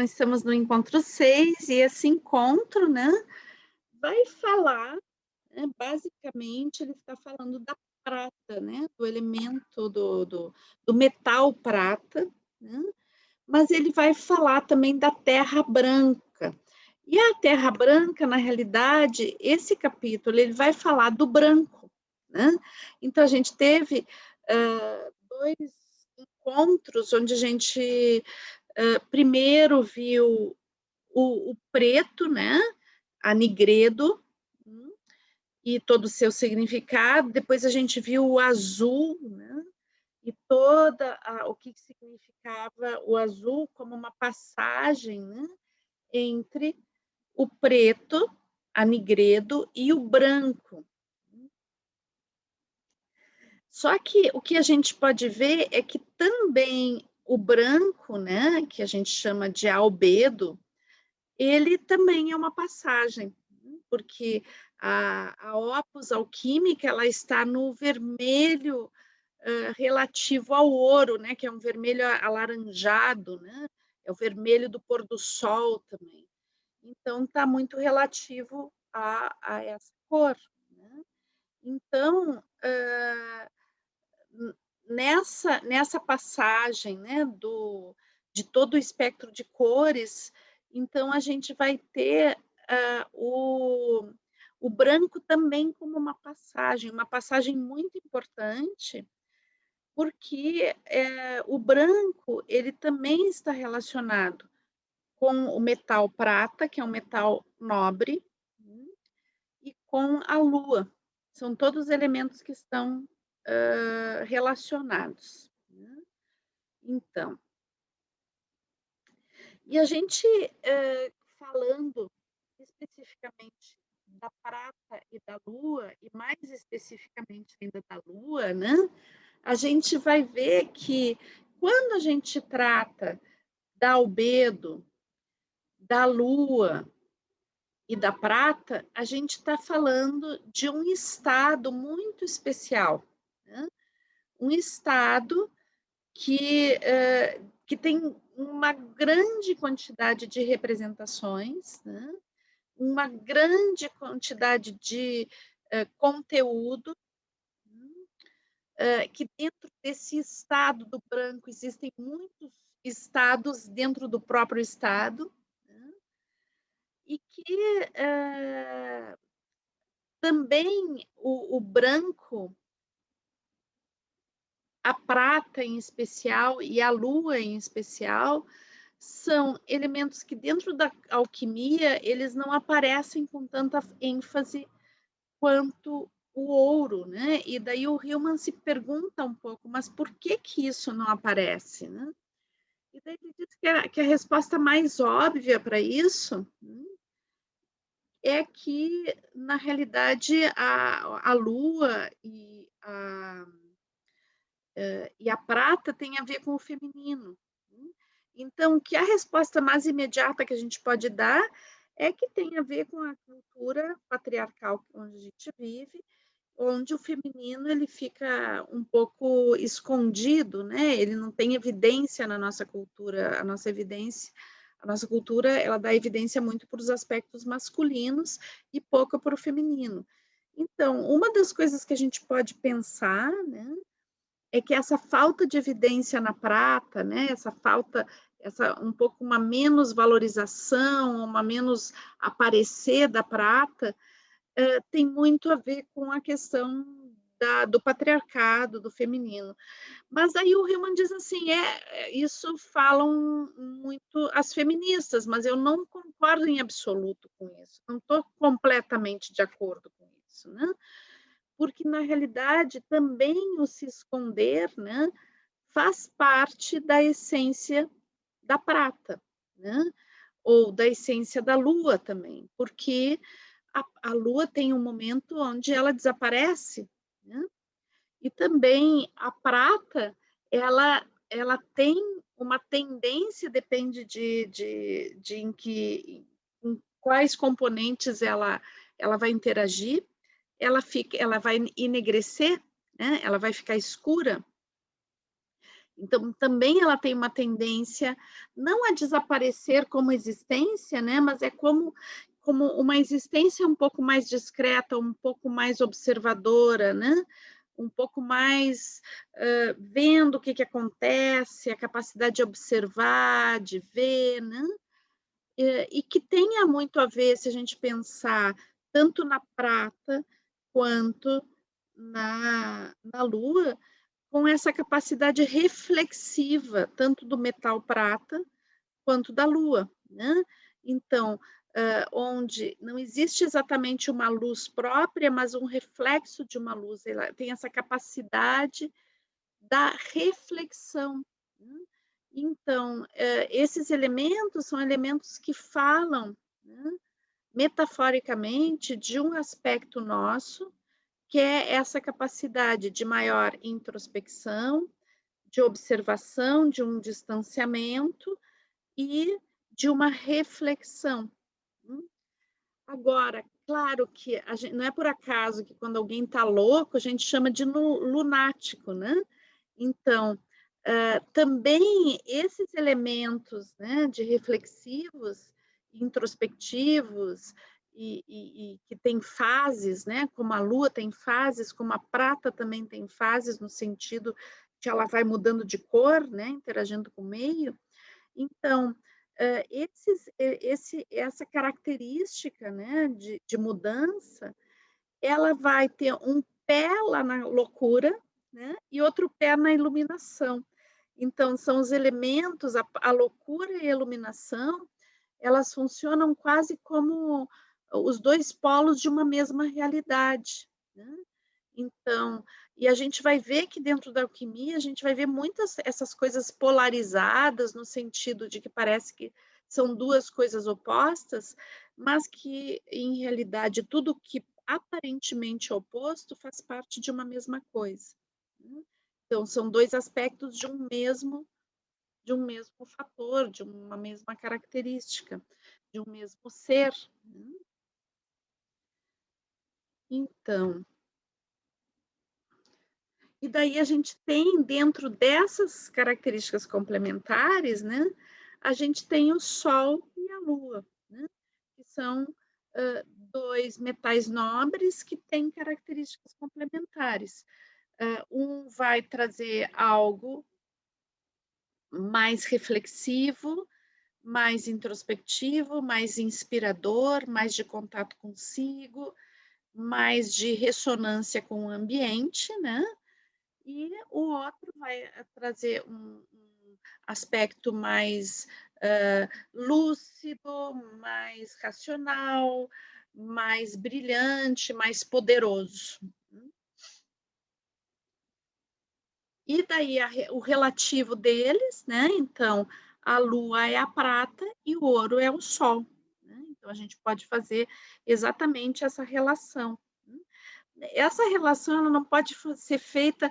estamos no encontro 6 e esse encontro, né, vai falar, né, basicamente, ele está falando da prata, né, do elemento do metal prata, né, mas ele vai falar também da terra branca. E a terra branca, na realidade, esse capítulo, ele vai falar do branco, né. Então a gente teve, 2 encontros onde a gente, primeiro viu o preto, né, a nigredo, e todo o seu significado, depois a gente viu o azul, né, e toda o que significava o azul como uma passagem, né, entre o preto, a nigredo e o branco. Só que o que a gente pode ver é que também o branco, né, que a gente chama de albedo, ele também é uma passagem, porque a Opus alquímica, ela está no vermelho, relativo ao ouro, né, que é um vermelho alaranjado, né, é o vermelho do pôr do sol também. Então está muito relativo a essa cor, né. Então, nessa passagem, né, de todo o espectro de cores, então a gente vai ter, o branco também como uma passagem muito importante, porque, o branco, ele também está relacionado com o metal prata, que é um metal nobre, e com a lua. São todos elementos que estão, relacionados, né. Então, e a gente, falando especificamente da prata e da lua, e mais especificamente ainda da lua, né, a gente vai ver que quando a gente trata da albedo, da lua e da prata, a gente está falando de um estado muito especial, né, um estado que tem uma grande quantidade de representações, né, uma grande quantidade de, conteúdo, que dentro desse estado do branco existem muitos estados dentro do próprio estado, né, e que, também o branco, a prata em especial e a lua em especial, são elementos que dentro da alquimia, eles não aparecem com tanta ênfase quanto o ouro, né, e daí o Hillman se pergunta um pouco: "Mas por que que isso não aparece?", né. E daí ele diz que a resposta mais óbvia para isso, é que, na realidade, a lua e a prata tem a ver com o feminino. Então, que a resposta mais imediata que a gente pode dar é que tem a ver com a cultura patriarcal onde a gente vive, onde o feminino ele fica um pouco escondido, né, ele não tem evidência na nossa cultura, a nossa cultura, ela dá evidência muito para os aspectos masculinos e pouco para o feminino. Então, uma das coisas que a gente pode pensar, né, é que essa falta de evidência na prata, né, essa um pouco uma menos valorização, uma menos aparecer da prata, tem muito a ver com a questão do patriarcado, do feminino. Mas aí o Hillman diz assim, isso falam muito as feministas, mas eu não concordo em absoluto com isso, não estou completamente de acordo com isso, né? Porque na realidade também o se esconder, né, faz parte da essência da prata, né? Ou da essência da lua também, porque a lua tem um momento onde ela desaparece, né? E também a prata, ela tem uma tendência, depende de em quais componentes ela vai interagir, ela vai enegrecer, né, ela vai ficar escura, Então, também ela tem uma tendência não a desaparecer como existência, né, mas é como uma existência um pouco mais discreta, um pouco mais observadora, né, um pouco mais, vendo o que que acontece, a capacidade de observar, de ver, né, e que tenha muito a ver, se a gente pensar tanto na prata quanto na lua, com essa capacidade reflexiva, tanto do metal prata quanto da lua, né. Então, onde não existe exatamente uma luz própria, mas um reflexo de uma luz, ela tem essa capacidade da reflexão, né. Então, esses elementos são elementos que falam, né, metaforicamente de um aspecto nosso, que é essa capacidade de maior introspecção, de observação, de um distanciamento e de uma reflexão. Hum. Agora, claro que a gen não é por acaso que quando alguém está louco, a gente chama de lunático, né. Então, também esses elementos, né, de reflexivos, introspectivos e que têm fases, né, como a lua tem fases, como a prata também tem fases, no sentido que ela vai mudando de cor, né, interagindo com o meio. Então, essa característica, né, de mudança, ela vai ter um pé lá na loucura, né, e outro pé na iluminação. Então são os elementos, a loucura e a iluminação, elas funcionam quase como os 2 polos de uma mesma realidade, né. Então, e a gente vai ver que dentro da alquimia, a gente vai ver muitas essas coisas polarizadas, no sentido de que parece que são 2 coisas opostas, mas que em realidade tudo que aparentemente é oposto faz parte de uma mesma coisa, né. Então são 2 aspectos de um mesmo fator, de uma mesma característica, de um mesmo ser, né. Então, e daí a gente tem dentro dessas características complementares, né, a gente tem o Sol e a Lua, né, que são, 2 metais nobres que têm características complementares. Um vai trazer algo mais reflexivo, mais introspectivo, mais inspirador, mais de contato consigo, mais de ressonância com o ambiente, né, e o outro vai trazer um aspecto mais, lúcido, mais racional, mais brilhante, mais poderoso. E daí o relativo deles, né, então, a lua é a prata e o ouro é o sol, né, então a gente pode fazer exatamente essa relação, né. Essa relação ela não pode ser feita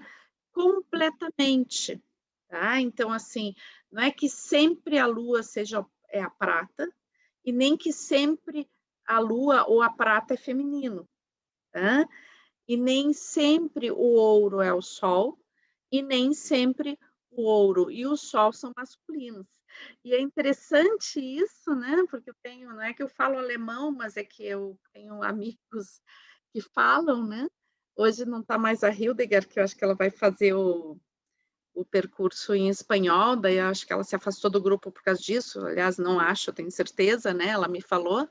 completamente, tá. Então, assim, não é que sempre a lua é a prata, e nem que sempre a lua ou a prata é feminino, tá. E nem sempre o ouro é o sol, e nem sempre o ouro e o sol são masculinos. E é interessante isso, né, porque eu tenho não é que eu falo alemão, mas é que eu tenho amigos que falam, né. Hoje não está mais a Hildegard, que eu acho que ela vai fazer o percurso em espanhol, daí eu acho que ela se afastou do grupo por causa disso, aliás, não acho, eu tenho certeza, né, ela me falou.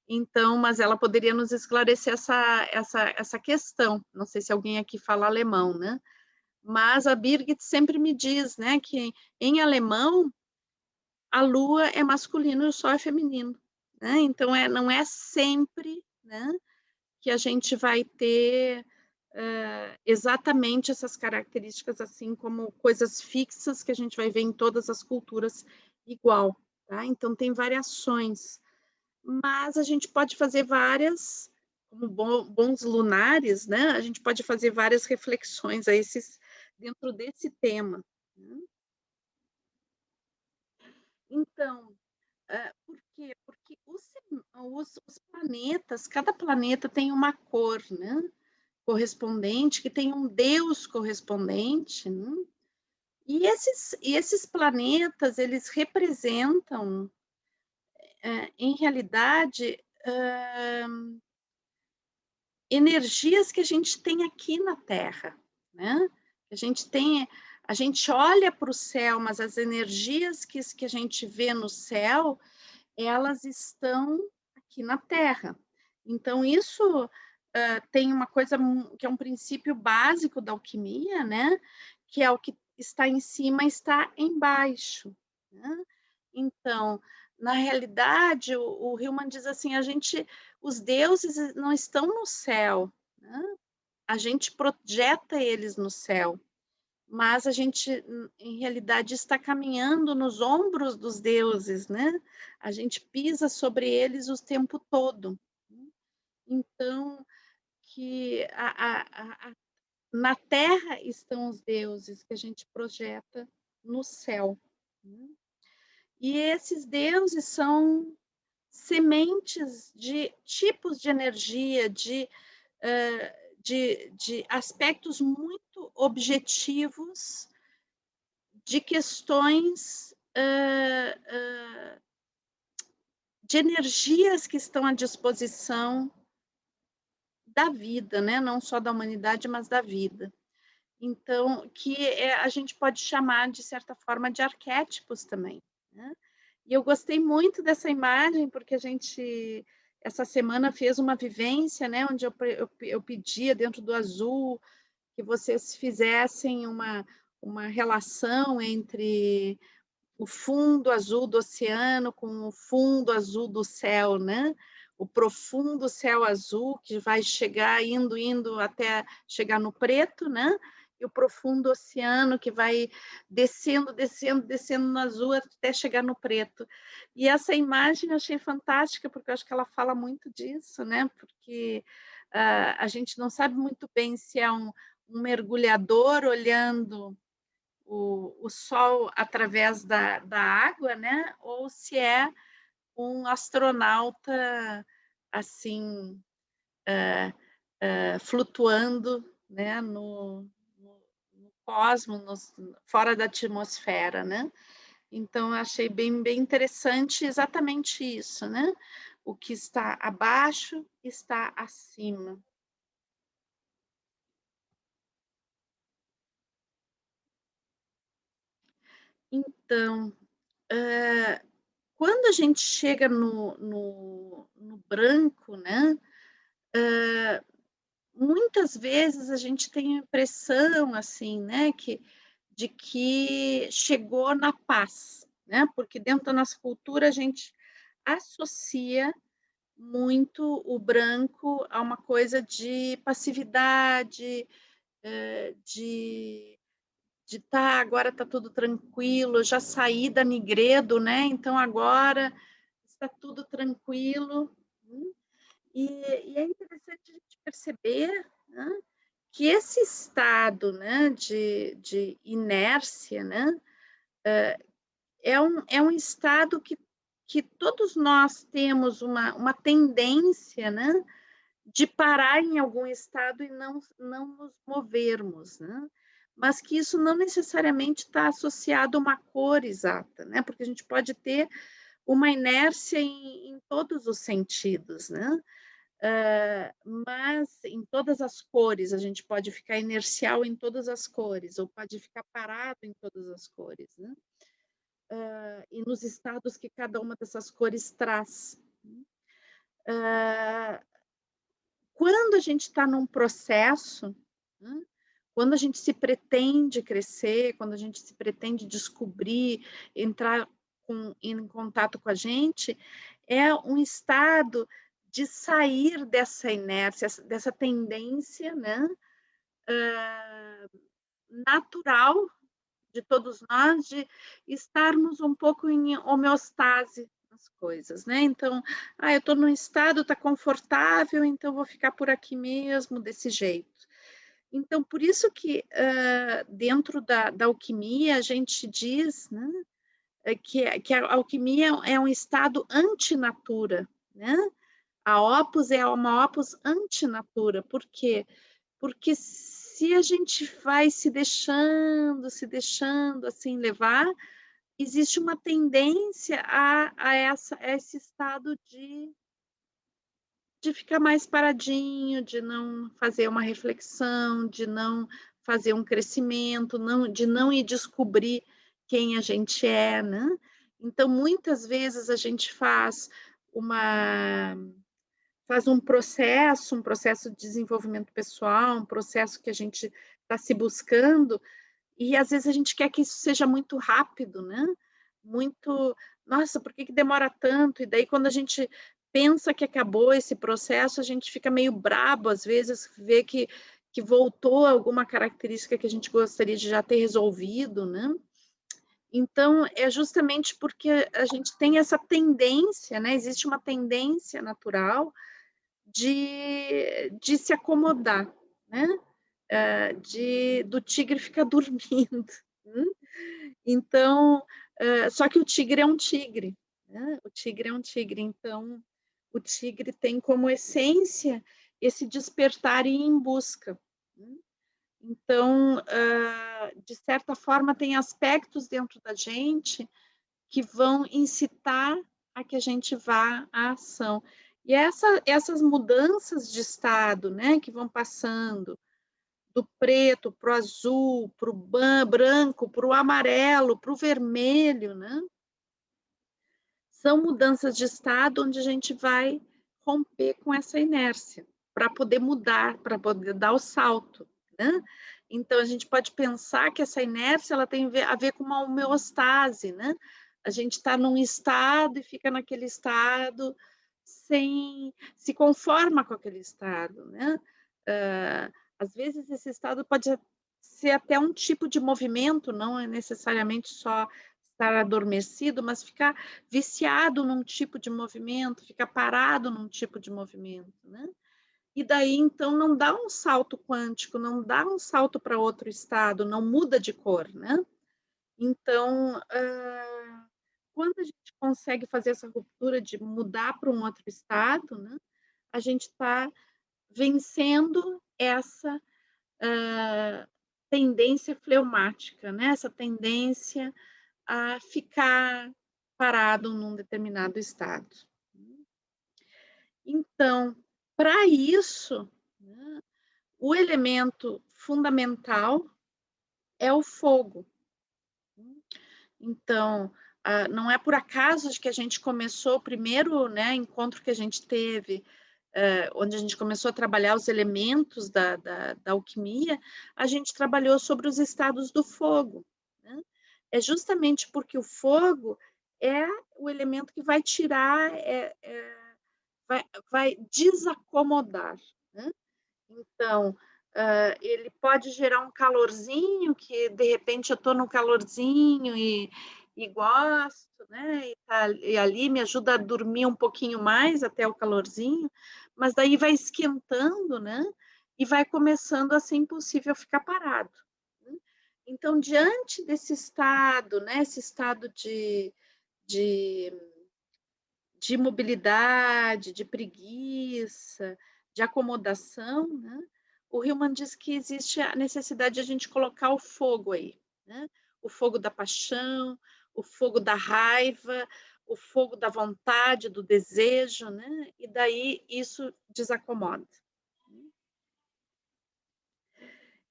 Então, mas ela poderia nos esclarecer essa questão, não sei se alguém aqui fala alemão, né, mas a Birgit sempre me diz, né, que em alemão, a lua é masculino e o sol é feminino, né, então não é sempre, né, que a gente vai ter, exatamente essas características, assim, como coisas fixas que a gente vai ver em todas as culturas igual, tá, então tem variações. Mas a gente pode fazer várias, como bons lunares, né, a gente pode fazer várias reflexões a esses dentro desse tema, né. Então, por quê? Porque os planetas, cada planeta tem uma cor, né, correspondente, que tem um deus correspondente, né, e esses planetas, eles representam, em realidade, energias que a gente tem aqui na Terra, né? A gente olha para o céu, mas as energias que a gente vê no céu, elas estão aqui na Terra. Então, isso tem uma coisa que é um princípio básico da alquimia, né? Que é o que está em cima está embaixo, né? Então, na realidade, o Hillman diz assim, os deuses não estão no céu, né? A gente projeta eles no céu, mas a gente, em realidade, está caminhando nos ombros dos deuses, né? A gente pisa sobre eles o tempo todo. Então, que na Terra estão os deuses que a gente projeta no céu. E esses deuses são sementes de tipos de energia, de aspectos muito objetivos, de questões de energias que estão à disposição da vida, né? Não só da humanidade, mas da vida. Então, a gente pode chamar, de certa forma, de arquétipos também, né? E eu gostei muito dessa imagem, porque a gente, essa semana, fez uma vivência, né? Onde eu pedia, dentro do azul, que vocês fizessem uma relação entre o fundo azul do oceano com o fundo azul do céu, né? O profundo céu azul que vai chegar indo até chegar no preto, né? E o profundo oceano que vai descendo no azul até chegar no preto. E essa imagem eu achei fantástica, porque eu acho que ela fala muito disso, né? Porque a gente não sabe muito bem se é um mergulhador olhando o sol através da água, né? Ou se é um astronauta assim flutuando, né? No cosmos, fora da atmosfera, né? Então achei bem interessante exatamente isso, né? O que está abaixo está acima. Então, quando a gente chega no branco, né? Muitas vezes a gente tem a impressão, assim, né? De que chegou na paz, né? Porque dentro da nossa cultura a gente associa muito o branco a uma coisa de passividade, de agora está tudo tranquilo, já saí da Nigredo, né? Então agora está tudo tranquilo. E é interessante a gente perceber, né, que esse estado, né, de inércia, né, é um estado que todos nós temos uma tendência, né, de parar em algum estado e não nos movermos, né? Mas que isso não necessariamente está associado a uma cor exata, né? Porque a gente pode ter uma inércia em todos os sentidos, né? Mas em todas as cores, a gente pode ficar inercial em todas as cores, ou pode ficar parado em todas as cores, né? E nos estados que cada uma dessas cores traz. Quando a gente está num processo, né? Quando a gente se pretende crescer, quando a gente se pretende descobrir, entrar em contato com a gente, é um estado de sair dessa inércia, dessa tendência, né, natural de todos nós, de estarmos um pouco em homeostase nas coisas, né? Então, eu estou num estado, está confortável, então vou ficar por aqui mesmo, desse jeito. Então, por isso que dentro da alquimia a gente diz, né, que a alquimia é um estado antinatura, né? A opus é uma opus antinatura. Por quê? Porque se a gente vai se deixando assim levar, existe uma tendência a esse estado de ficar mais paradinho, de não fazer uma reflexão, de não fazer um crescimento, de não ir descobrir quem a gente é, né. Então, muitas vezes a gente uma faz um processo de desenvolvimento pessoal, um processo que a gente está se buscando, e às vezes a gente quer que isso seja muito rápido, né, muito: "Nossa, por que que demora tanto?". E daí quando a gente pensa que acabou esse processo, a gente fica meio brabo, às vezes, vê que voltou alguma característica que a gente gostaria de já ter resolvido, né. Então, é justamente porque a gente tem essa tendência, né, existe uma tendência natural de se acomodar, né, do tigre ficar dormindo, né. Então, só que o tigre é um tigre, né, o tigre é um tigre, então o tigre tem como essência esse despertar e ir em busca, né. Então, de certa forma, tem aspectos dentro da gente que vão incitar a que a gente vá à ação. E essas mudanças de estado, né, que vão passando do preto para o azul, para o branco, para o amarelo, para o vermelho, né, são mudanças de estado onde a gente vai romper com essa inércia, para poder mudar, para poder dar o salto, né. Então a gente pode pensar que essa inércia ela tem a ver com uma homeostase, né. A gente está num estado e fica naquele estado sem se conforma com aquele estado, né. Às vezes esse estado pode ser até um tipo de movimento, não é necessariamente só estar adormecido, mas ficar viciado num tipo de movimento, ficar parado num tipo de movimento, né. E daí, então, não dá um salto quântico, não dá um salto para outro estado, não muda de cor, né. Então, quando a gente consegue fazer essa ruptura de mudar para um outro estado, né, a gente está vencendo essa, tendência fleumática, né, essa tendência a ficar parado num determinado estado. Então, para isso, né, o elemento fundamental é o fogo. Então, não é por acaso que a gente começou o primeiro, né, encontro que a gente teve, onde a gente começou a trabalhar os elementos da alquimia, a gente trabalhou sobre os estados do fogo, né. É justamente porque o fogo é o elemento que vai tirar, vai desacomodar, né. Então, ele pode gerar um calorzinho que, de repente, eu estou no calorzinho e gosto, né, e ali me ajuda a dormir um pouquinho mais até o calorzinho, mas daí vai esquentando, né, e vai começando a ser impossível ficar parado, né. Então, diante desse estado, né, esse estado de de imobilidade, de preguiça, de acomodação, né, o Hillman diz que existe a necessidade de a gente colocar o fogo aí, né, o fogo da paixão, o fogo da raiva, o fogo da vontade, do desejo, né, e daí isso desacomoda.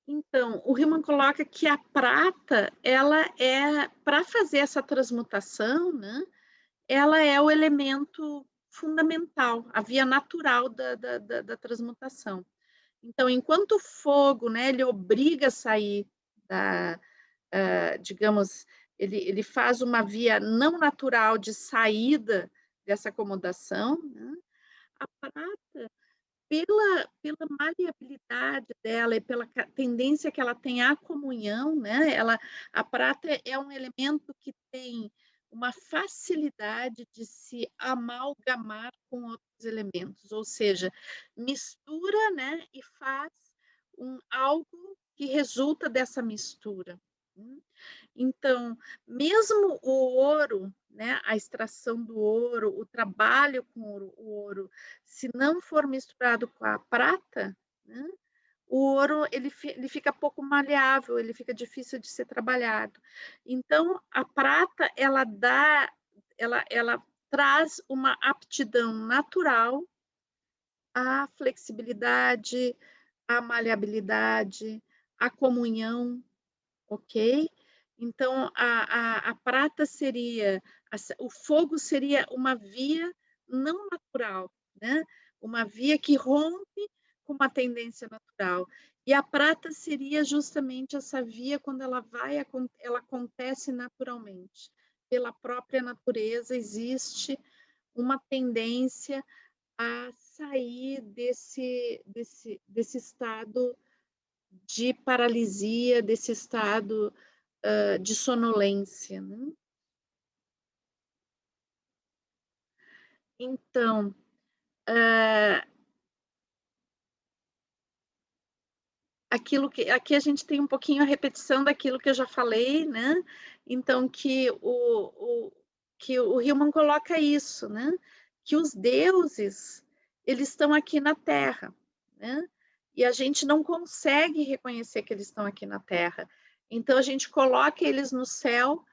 Então, o Hillman coloca que a prata, ela é para fazer essa transmutação, né, ela é o elemento fundamental, a via natural da transmutação. Então, enquanto o fogo, né, ele obriga a sair da, digamos, ele faz uma via não natural de saída dessa acomodação, né, a prata, pela maleabilidade dela e pela tendência que ela tem à comunhão, né, a prata é um elemento que tem uma facilidade de se amalgamar com outros elementos, ou seja, mistura, né, e faz algo que resulta dessa mistura, né. Então, mesmo o ouro, né, a extração do ouro, o trabalho com o ouro, se não for misturado com a prata, né, o ouro ele fica pouco maleável, ele fica difícil de ser trabalhado. Então, a prata, ela traz uma aptidão natural à flexibilidade, à maleabilidade, à comunhão, ok? Então, a prata seria, o fogo seria uma via não natural, né? Uma via que rompe com uma tendência natural. E a prata seria justamente essa via quando ela acontece naturalmente. Pela própria natureza existe uma tendência a sair desse estado de paralisia, desse estado de sonolência, né? Então, aqui a gente tem um pouquinho a repetição daquilo que eu já falei, né? Então, que o Hillman coloca isso, né? Que os deuses, eles estão aqui na Terra, né? E a gente não consegue reconhecer que eles estão aqui na Terra. Então, a gente coloca eles no céu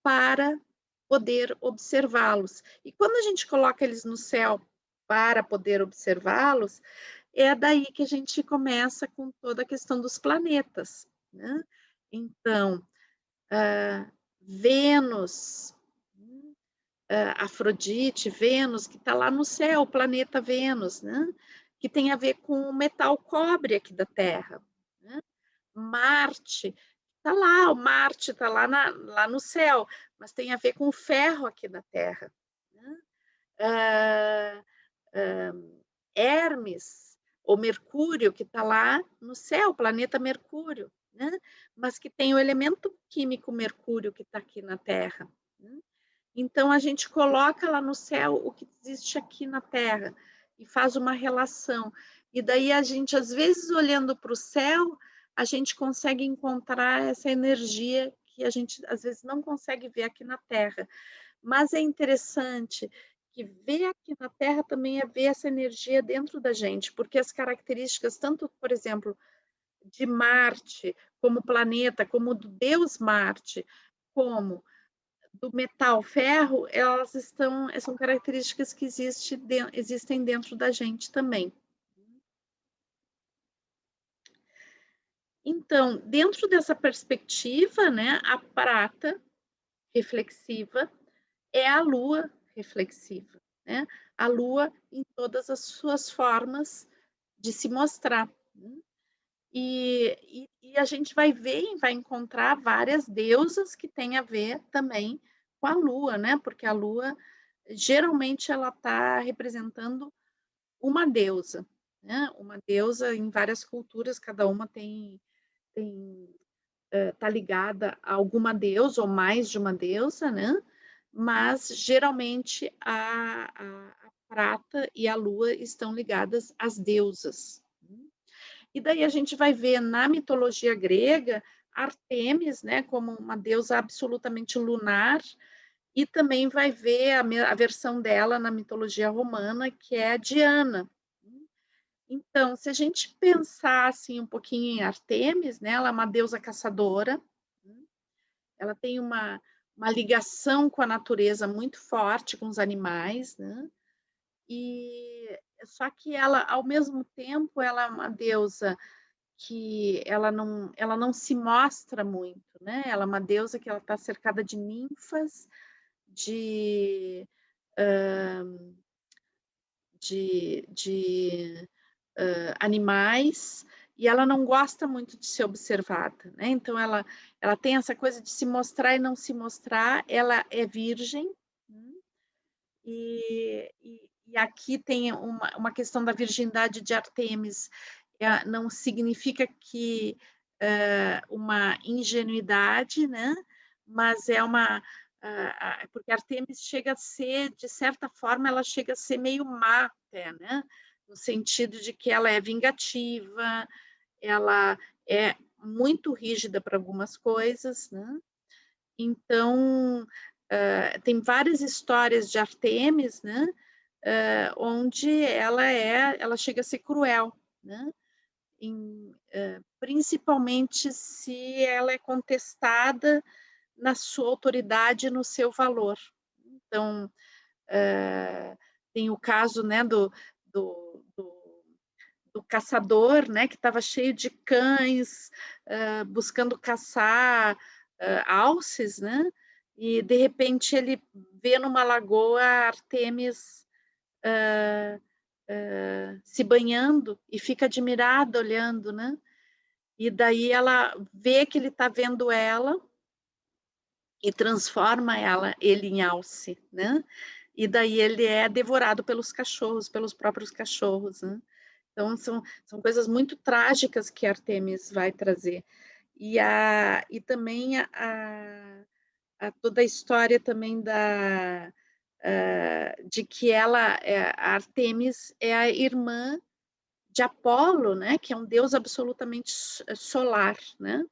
para poder observá-los. E quando a gente coloca eles no céu para poder observá-los, é daí que a gente começa com toda a questão dos planetas, né? Então, Vênus, Afrodite, Vênus, que está lá no céu, o planeta Vênus, né? Que tem a ver com o metal cobre aqui da Terra, né? Marte, está lá, o Marte está lá no céu, mas tem a ver com o ferro aqui da Terra, né? Ah, Hermes, ou Mercúrio, que está lá no céu, o planeta Mercúrio, né? Mas que tem o elemento químico Mercúrio que está aqui na Terra, né? Então, a gente coloca lá no céu o que existe aqui na Terra e faz uma relação. E daí a gente, às vezes, olhando para o céu, a gente consegue encontrar essa energia que a gente, às vezes, não consegue ver aqui na Terra. Mas é interessante que ver aqui na Terra também é ver essa energia dentro da gente, porque as características, tanto, por exemplo, de Marte, como planeta, como do Deus Marte, como do metal ferro, são características que existem dentro da gente também. Então, dentro dessa perspectiva, né, a prata reflexiva é a lua reflexiva, né? A lua em todas as suas formas de se mostrar. Né? E a gente vai ver e vai encontrar várias deusas que têm a ver também com a lua, né? Porque a lua, geralmente, ela está representando uma deusa, né? Uma deusa em várias culturas, cada uma tem está ligada a alguma deusa ou mais de uma deusa, né? Mas geralmente a prata e a lua estão ligadas às deusas. E daí a gente vai ver na mitologia grega Artemis, né, como uma deusa absolutamente lunar, e também vai ver a versão dela na mitologia romana, que é a Diana. Então, se a gente pensar assim, um pouquinho em Artemis, né, ela é uma deusa caçadora, ela tem uma ligação com a natureza muito forte, com os animais, né? E só que ela, ao mesmo tempo, ela é uma deusa que ela não se mostra muito, né? Ela é uma deusa que ela está cercada de ninfas, de, de animais, e ela não gosta muito de ser observada, né? Então ela tem essa coisa de se mostrar e não se mostrar, ela é virgem, né? E aqui tem uma questão da virgindade de Artemis, não significa que uma ingenuidade, né? Mas é porque Artemis chega a ser, de certa forma, ela chega a ser meio má até, né? No sentido de que ela é vingativa, ela é muito rígida para algumas coisas, né? Então, tem várias histórias de Artemis, né? Onde ela chega a ser cruel, né? principalmente se ela é contestada na sua autoridade, no seu valor. Então, tem o caso, né, do, do, do caçador, né, que estava cheio de cães, buscando caçar alces, né, e de repente ele vê numa lagoa Artemis se banhando e fica admirada olhando, né, e daí ela vê que ele está vendo ela e transforma ele em alce, né? E daí ele é devorado pelos cachorros, pelos próprios cachorros, né? Então são coisas muito trágicas que Artemis vai trazer. E também toda a história também de que a Artemis é a irmã de Apolo, né? Que é um deus absolutamente solar, né?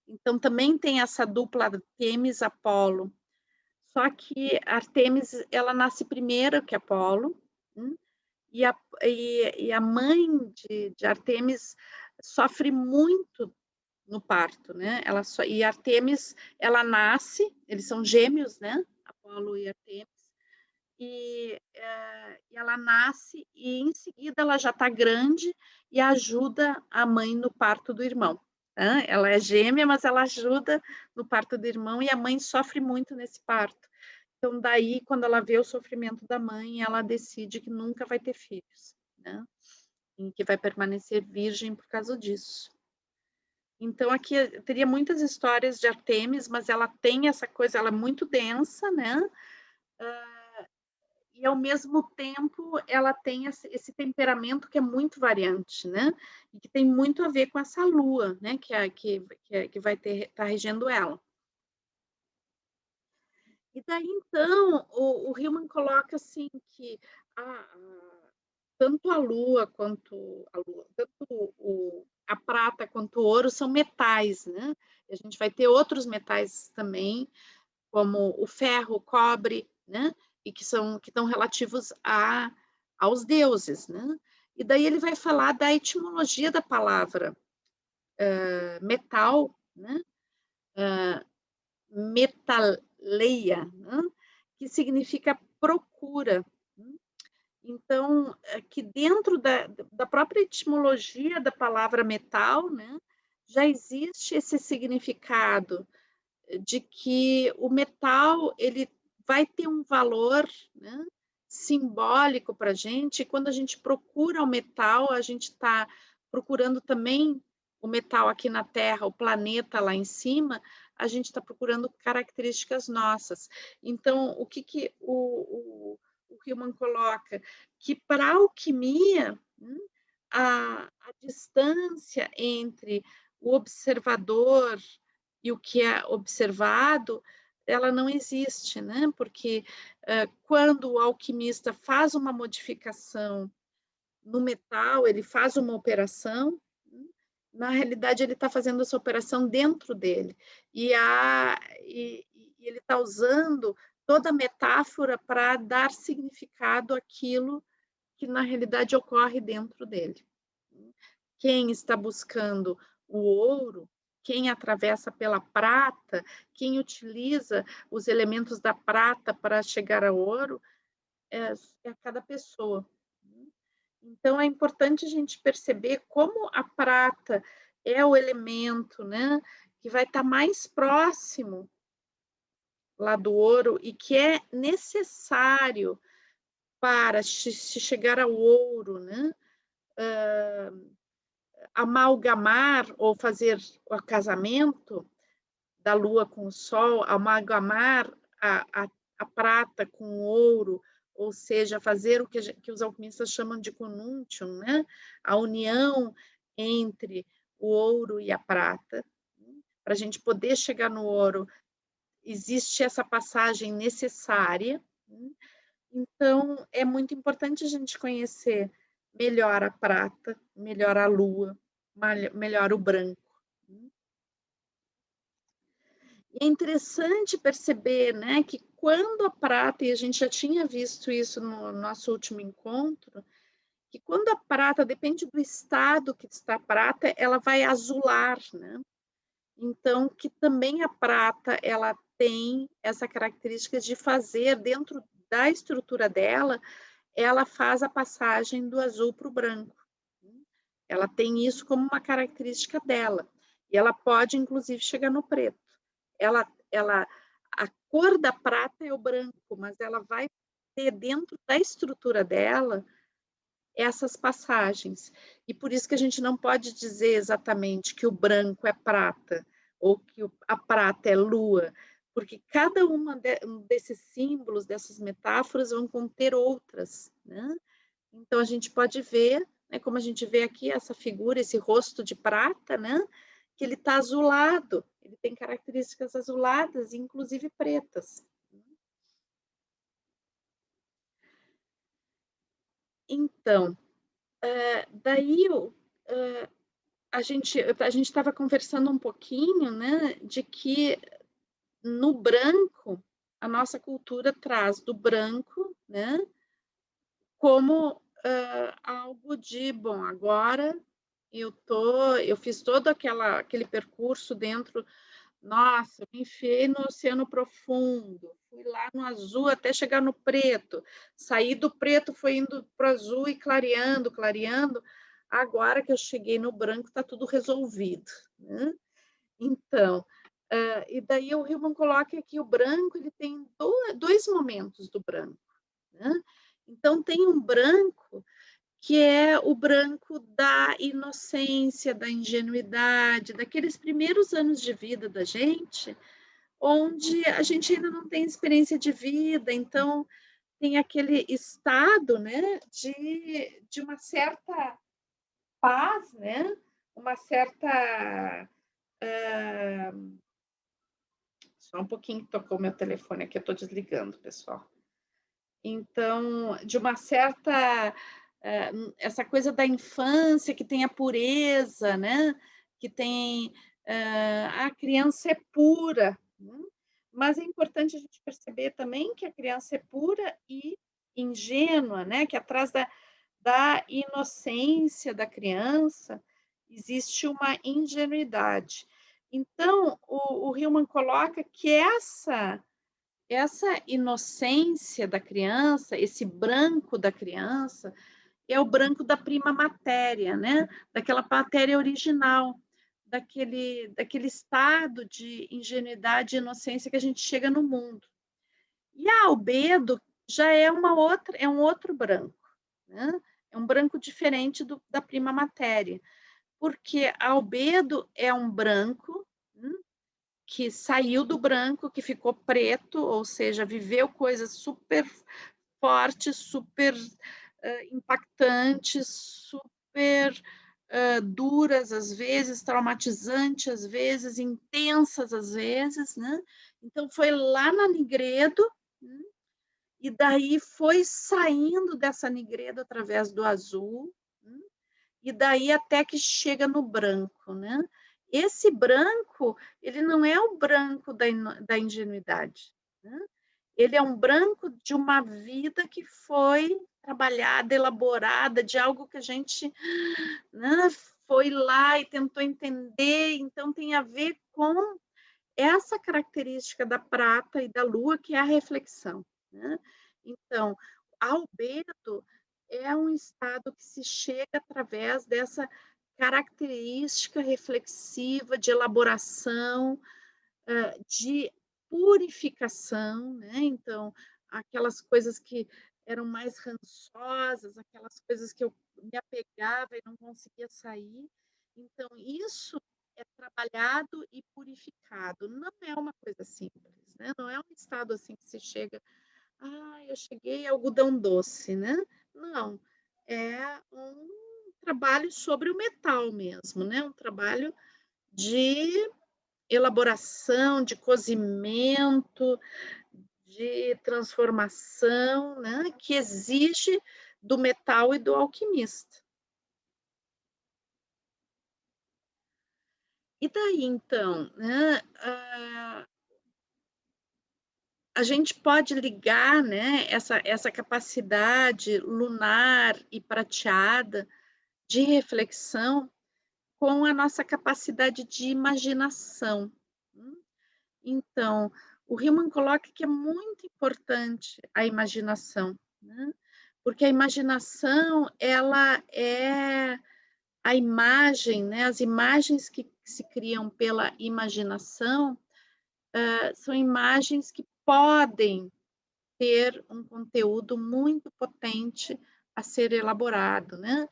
Então também tem essa dupla Artemis-Apolo. Só que Artemis, ela nasce primeiro que Apolo, hein? E a mãe de Artemis sofre muito no parto, né? E Artemis, ela nasce, eles são gêmeos, né? Apolo e Artemis. E ela nasce e em seguida ela já está grande e ajuda a mãe no parto do irmão. Né? Ela é gêmea, mas ela ajuda no parto do irmão e a mãe sofre muito nesse parto. Então, daí, quando ela vê o sofrimento da mãe, ela decide que nunca vai ter filhos, né? E que vai permanecer virgem por causa disso. Então, aqui teria muitas histórias de Artemis, mas ela tem essa coisa, ela é muito densa, né? E, ao mesmo tempo, ela tem esse temperamento que é muito variante, né? E que tem muito a ver com essa lua, né? Que vai estar regendo ela. E daí, então, o Hillman coloca assim que tanto a lua quanto a prata quanto o ouro são metais, né? E a gente vai ter outros metais também, como o ferro, o cobre, né? E que estão relativos aos deuses, né? E daí ele vai falar da etimologia da palavra metal, né? Metaleia, né? Que significa procura. Né? Então, que dentro da própria etimologia da palavra metal, né, já existe esse significado de que o metal ele vai ter um valor, né, simbólico para a gente. E quando a gente procura o metal, a gente está procurando também o metal aqui na Terra, o planeta lá em cima, a gente está procurando características nossas. Então, o que o Hillman coloca? Que para a alquimia, a distância entre o observador e o que é observado, ela não existe, né? Porque quando o alquimista faz uma modificação no metal, ele faz uma operação, na realidade ele está fazendo essa operação dentro dele. E ele está usando toda a metáfora para dar significado àquilo que na realidade ocorre dentro dele. Quem está buscando o ouro, quem atravessa pela prata, quem utiliza os elementos da prata para chegar ao ouro, é cada pessoa. Então, é importante a gente perceber como a prata é o elemento, né, que vai estar mais próximo lá do ouro e que é necessário para se chegar ao ouro, né, amalgamar ou fazer o casamento da lua com o sol, amalgamar a prata com o ouro, ou seja, fazer o que os alquimistas chamam de conuntium, né? A união entre o ouro e a prata. Para a gente poder chegar no ouro, existe essa passagem necessária. Então, é muito importante a gente conhecer melhor a prata, melhor a lua, melhor o branco. É interessante perceber, né, que quando a prata, e a gente já tinha visto isso no nosso último encontro, que quando a prata, depende do estado que está a prata, ela vai azular, né? Então, que também a prata, ela tem essa característica de fazer, dentro da estrutura dela, ela faz a passagem do azul para o branco. Ela tem isso como uma característica dela. E ela pode, inclusive, chegar no preto. A cor da prata é o branco, mas ela vai ter dentro da estrutura dela essas passagens. E por isso que a gente não pode dizer exatamente que o branco é prata ou que a prata é lua, porque cada uma desses símbolos, dessas metáforas, vão conter outras, né? Então a gente pode ver, né, como a gente vê aqui essa figura, esse rosto de prata, né? Que ele está azulado, ele tem características azuladas, inclusive pretas. Então, daí a gente estava conversando um pouquinho, né, de que no branco, a nossa cultura traz do branco, né, como algo de, bom, agora eu fiz todo aquele percurso dentro, nossa, me enfiei no oceano profundo, fui lá no azul até chegar no preto, saí do preto, foi indo para o azul e clareando, clareando, agora que eu cheguei no branco, está tudo resolvido, né? Então, e daí o Hillman coloca que o branco ele tem dois momentos do branco, né? Então, tem um branco que é o branco da inocência, da ingenuidade, daqueles primeiros anos de vida da gente, onde a gente ainda não tem experiência de vida, então tem aquele estado, né, de uma certa paz, né, uma certa... Só um pouquinho que tocou meu telefone aqui, eu estou desligando, pessoal. Então, de uma certa... essa coisa da infância, que tem a pureza, né? Que tem... a criança é pura, né? Mas é importante a gente perceber também que a criança é pura e ingênua, né? Que atrás da inocência da criança existe uma ingenuidade. Então, o Hillman coloca que essa inocência da criança, esse branco da criança, é o branco da prima matéria, né? Daquela matéria original, daquele estado de ingenuidade e inocência que a gente chega no mundo. E a albedo já é um outro branco, né? É um branco diferente da prima matéria, porque a albedo é um branco, que saiu do branco, que ficou preto, ou seja, viveu coisas super fortes, super impactantes, super duras às vezes, traumatizantes às vezes, intensas às vezes, né? Então foi lá na Nigredo, né? E daí foi saindo dessa Nigredo através do azul, né? E daí até que chega no branco, né? Esse branco, ele não é o branco da ingenuidade, né? Ele é um branco de uma vida que foi trabalhada, elaborada, de algo que a gente, né, foi lá e tentou entender, então tem a ver com essa característica da prata e da lua, que é a reflexão, né? Então, albedo é um estado que se chega através dessa característica reflexiva de elaboração, de purificação, né? Então, aquelas coisas que eram mais rançosas, aquelas coisas que eu me apegava e não conseguia sair. Então, isso é trabalhado e purificado. Não é uma coisa simples, né? Não é um estado assim que se chega, eu cheguei a algodão doce, né? Não, é um trabalho sobre o metal mesmo, né? Um trabalho de elaboração, de cozimento, de transformação, né, que exige do metal e do alquimista. E daí, então, né, a gente pode ligar, né, essa capacidade lunar e prateada de reflexão com a nossa capacidade de imaginação. Hum. Então, o Hillman coloca que é muito importante a imaginação, né, porque a imaginação, ela é a imagem, né, as imagens que se criam pela imaginação, são imagens que podem ter um conteúdo muito potente a ser elaborado, né,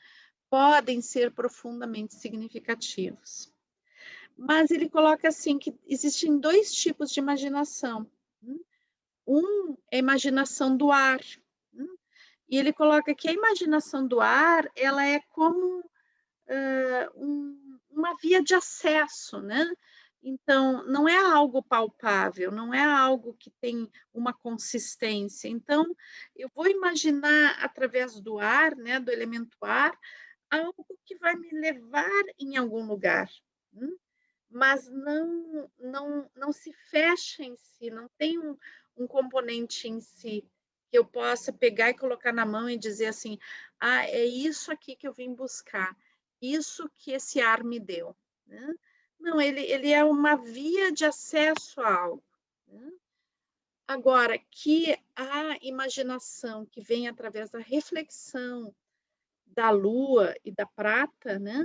podem ser profundamente significativos. Mas ele coloca assim que existem 2 tipos de imaginação. Um é a imaginação do ar, e ele coloca que a imaginação do ar, ela é como, uma via de acesso, né. Então, não é algo palpável, não é algo que tem uma consistência. Então, eu vou imaginar através do ar, né, do elemento ar, algo que vai me levar em algum lugar, mas não se fecha em si, não tem um componente em si, que eu possa pegar e colocar na mão e dizer assim: "Ah, é isso aqui que eu vim buscar, isso que esse ar me deu", né. Não, ele é uma via de acesso a algo, né. Agora que a imaginação que vem através da reflexão da lua e da prata, né,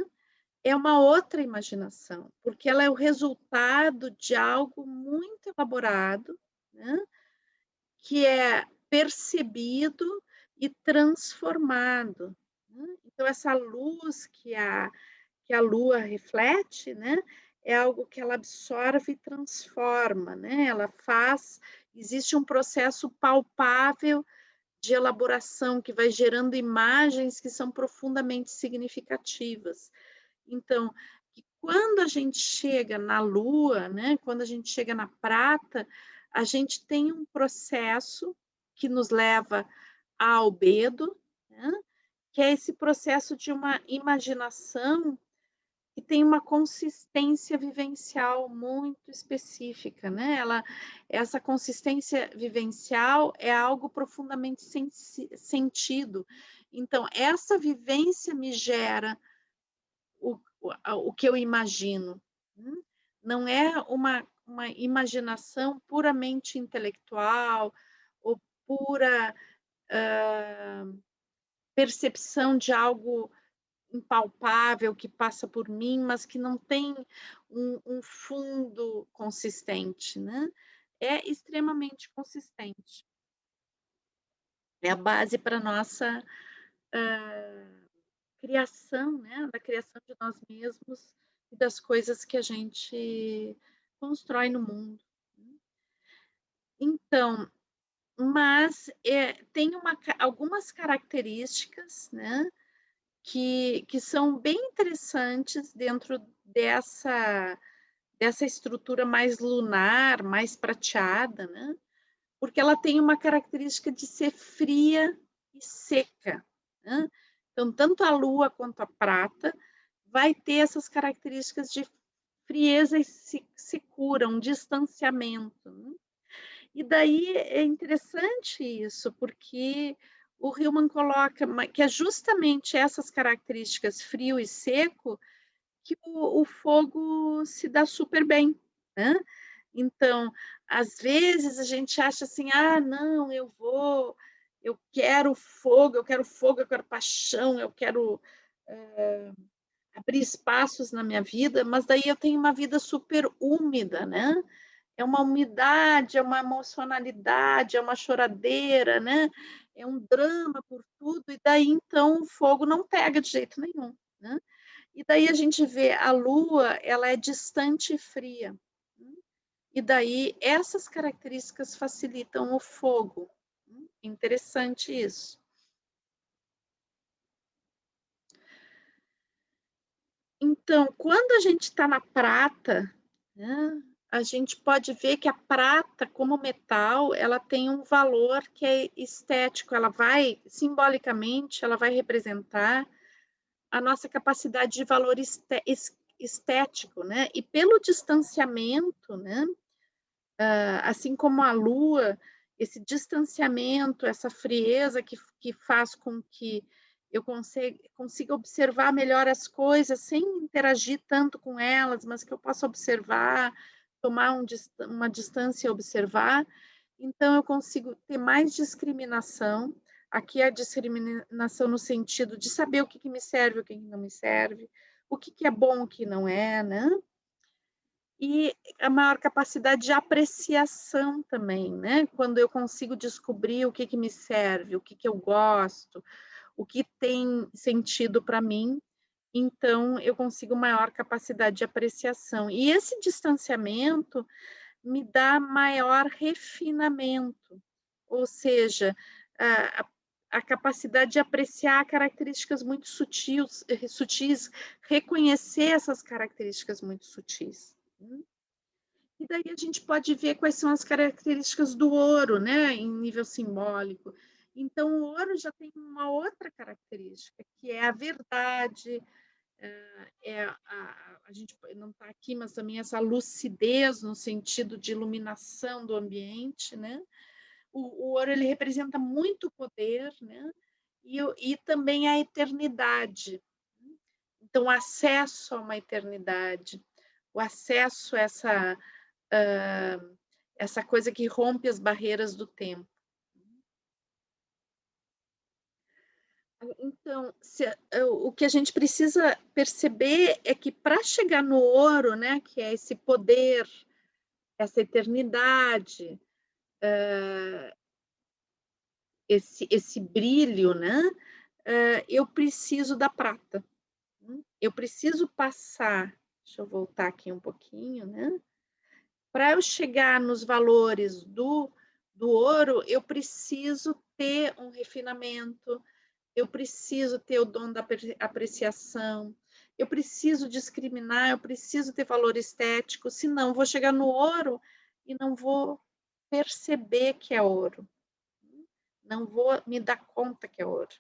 é uma outra imaginação, porque ela é o resultado de algo muito elaborado, né, que é percebido e transformado, né. Então essa luz que a lua reflete, né, é algo que ela absorve e transforma, né, ela faz existe um processo palpável de elaboração que vai gerando imagens que são profundamente significativas. Então, que quando a gente chega na lua, né, quando a gente chega na prata, a gente tem um processo que nos leva à albedo, né, que é esse processo de uma imaginação que tem uma consistência vivencial muito específica, né, essa consistência vivencial é algo profundamente sentido. Então, essa vivência me gera o que eu imagino, hum, não é uma imaginação puramente intelectual ou pura, percepção de algo impalpável que passa por mim, mas que não tem um fundo consistente, né. É extremamente consistente. É a base para nossa, criação, né, da criação de nós mesmos e das coisas que a gente constrói no mundo. Então, mas, tem algumas características, né, que são bem interessantes dentro dessa estrutura mais lunar, mais prateada, né, porque ela tem uma característica de ser fria e seca, né. Então, tanto a lua quanto a prata vai ter essas características de frieza e secura, um distanciamento, né. E daí é interessante isso, porque o Hillman coloca que é justamente essas características frio e seco que o fogo se dá super bem, né. Então, às vezes a gente acha assim: "Ah, não, eu quero fogo, eu quero paixão, eu quero, abrir espaços na minha vida", mas daí eu tenho uma vida super úmida, né. É uma umidade, é uma emocionalidade, é uma choradeira, né, é um drama por tudo, e daí então o fogo não pega de jeito nenhum, né. E daí a gente vê a lua, ela é distante e fria, e daí essas características facilitam o fogo. Interessante isso. Então, quando a gente está na prata, né, a gente pode ver que a prata, como metal, ela tem um valor que é estético, ela vai simbolicamente, ela vai representar a nossa capacidade de valor estético, né, e pelo distanciamento, né, assim como a lua, esse distanciamento, essa frieza que faz com que eu consiga observar melhor as coisas sem interagir tanto com elas, mas que eu possa observar, tomar uma distância e observar. Então, eu consigo ter mais discriminação. Aqui a discriminação no sentido de saber o que me serve, o que não me serve, o que é bom, o que não é, né? E a maior capacidade de apreciação também, né? Quando eu consigo descobrir o que me serve, o que eu gosto, o que tem sentido para mim, então eu consigo maior capacidade de apreciação. E esse distanciamento me dá maior refinamento, ou seja, a capacidade de apreciar características muito sutis, reconhecer essas características muito sutis. E daí a gente pode ver quais são as características do ouro, né, em nível simbólico. Então, o ouro já tem uma outra característica, que é a verdade, a gente não está aqui, mas também essa lucidez no sentido de iluminação do ambiente, né? O ouro ele representa muito poder, né? E também a eternidade. Então, o acesso a uma eternidade, o acesso a essa coisa que rompe as barreiras do tempo. Então, o que a gente precisa perceber é que para chegar no ouro, né, que é esse poder, essa eternidade, esse brilho, né, eu preciso da prata. Eu preciso passar, deixa eu voltar aqui um pouquinho, né? Para eu chegar nos valores do ouro, eu preciso ter um refinamento, eu preciso ter o dom da apreciação, eu preciso discriminar, eu preciso ter valor estético, senão vou chegar no ouro e não vou perceber que é ouro, não vou me dar conta que é ouro.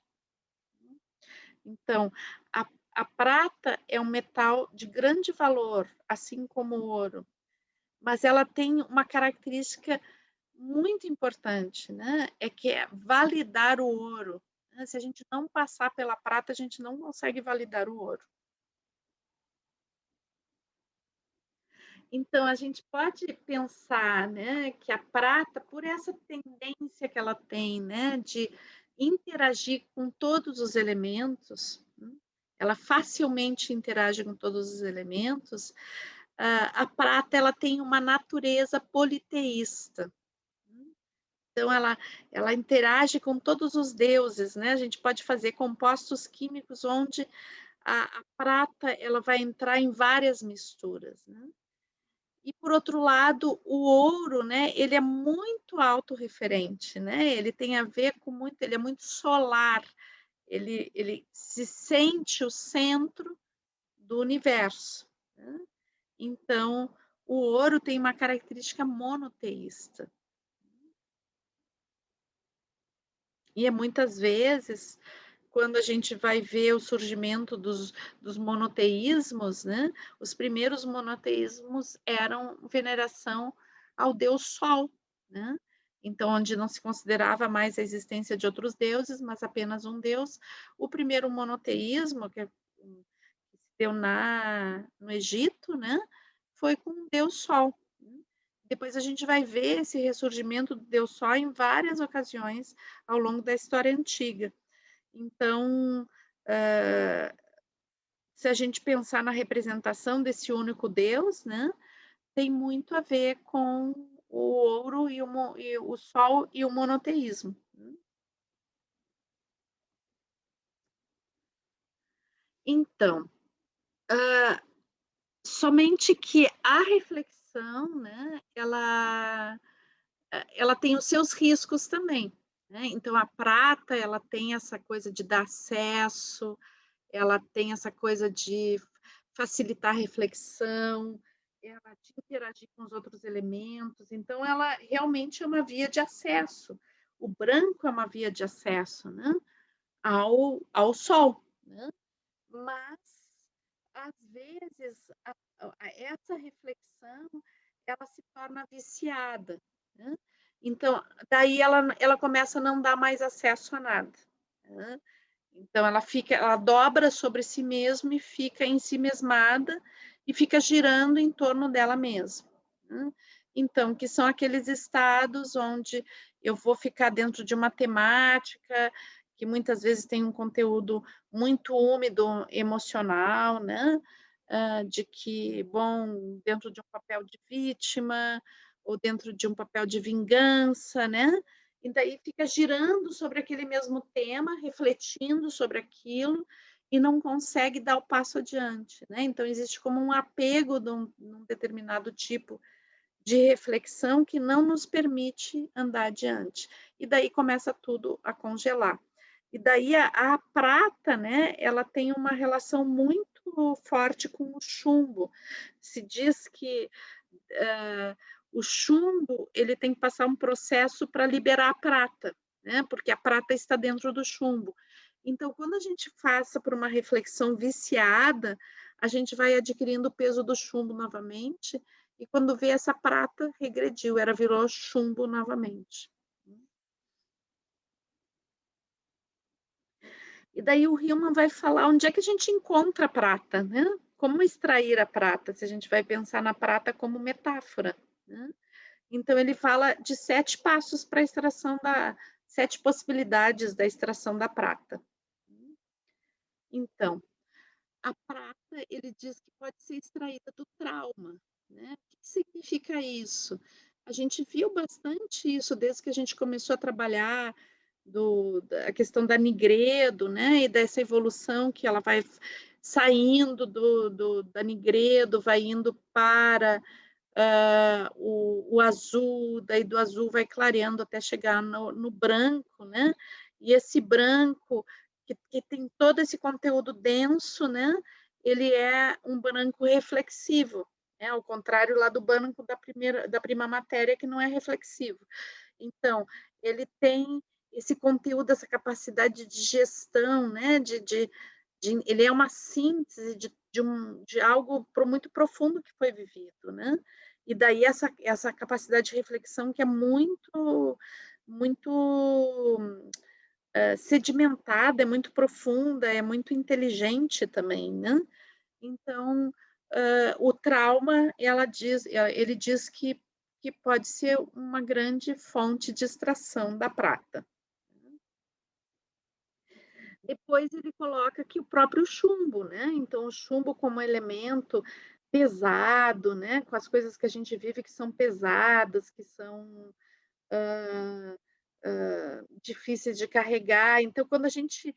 Então, a prata é um metal de grande valor, assim como o ouro, mas ela tem uma característica muito importante, né? É que é validar o ouro. Se a gente não passar pela prata, a gente não consegue validar o ouro. Então, a gente pode pensar, né, que a prata, por essa tendência que ela tem, né, de interagir com todos os elementos, ela facilmente interage com todos os elementos, a prata ela tem uma natureza politeísta. Então, ela interage com todos os deuses, né? A gente pode fazer compostos químicos onde a prata ela vai entrar em várias misturas, né? E, por outro lado, o ouro, né, ele é muito autorreferente, né? Ele tem a ver com muito, ele é muito solar, ele se sente o centro do universo, né? Então, o ouro tem uma característica monoteísta. E é muitas vezes, quando a gente vai ver o surgimento dos monoteísmos, né? Os primeiros monoteísmos eram veneração ao deus Sol, né? Então, onde não se considerava mais a existência de outros deuses, mas apenas um deus. O primeiro monoteísmo, que se deu no Egito, né? Foi com o deus Sol. Depois a gente vai ver esse ressurgimento do Deus Sol em várias ocasiões ao longo da história antiga. Então, se a gente pensar na representação desse único Deus, né, tem muito a ver com o ouro e o sol e o monoteísmo. Então, somente que a reflexão, né, ela tem os seus riscos também, né? Então, a prata, ela tem essa coisa de dar acesso, ela tem essa coisa de facilitar a reflexão, ela de interagir com os outros elementos, então ela realmente é uma via de acesso. O branco é uma via de acesso, né, ao sol, né? Mas às vezes essa reflexão ela se torna viciada, né. Então, daí ela começa a não dar mais acesso a nada, né. Então ela dobra sobre si mesma e fica ensimesmada e fica girando em torno dela mesma, né. Então, que são aqueles estados onde eu vou ficar dentro de uma temática, que muitas vezes tem um conteúdo muito úmido emocional, né, de que, bom, dentro de um papel de vítima, ou dentro de um papel de vingança, né, e daí fica girando sobre aquele mesmo tema, refletindo sobre aquilo, e não consegue dar o passo adiante, né. Então existe como um apego num determinado tipo de reflexão que não nos permite andar adiante. E daí começa tudo a congelar. E daí a prata, né, ela tem uma relação muito forte com o chumbo. Se diz que, o chumbo, ele tem que passar um processo para liberar a prata, né, porque a prata está dentro do chumbo. Então, quando a gente passa por uma reflexão viciada, a gente vai adquirindo o peso do chumbo novamente, e quando vê essa prata regrediu, virou chumbo novamente. E daí o Hillman vai falar onde é que a gente encontra a prata, né? Como extrair a prata, se a gente vai pensar na prata como metáfora, né? Então ele fala de 7 passos para a extração da 7 possibilidades da extração da prata. Então, a prata, ele diz que pode ser extraída do trauma, né. O que significa isso? A gente viu bastante isso desde que a gente começou a trabalhar da questão da Nigredo, né, e dessa evolução que ela vai saindo da Nigredo, vai indo para, o azul, daí do azul vai clareando até chegar no branco, né, e esse branco que tem todo esse conteúdo denso, né, ele é um branco reflexivo, né, ao contrário lá do branco da prima matéria que não é reflexivo. Então, ele tem esse conteúdo, essa capacidade de gestão, né, ele é uma síntese de algo muito profundo que foi vivido, né. E daí essa capacidade de reflexão que é muito, sedimentada, é muito profunda, é muito inteligente também, né. Então, o trauma, ele diz que pode ser uma grande fonte de extração da prata. Depois ele coloca que o próprio chumbo, né, então o chumbo como elemento pesado, né, com as coisas que a gente vive que são pesadas, que são, difíceis de carregar, então quando a gente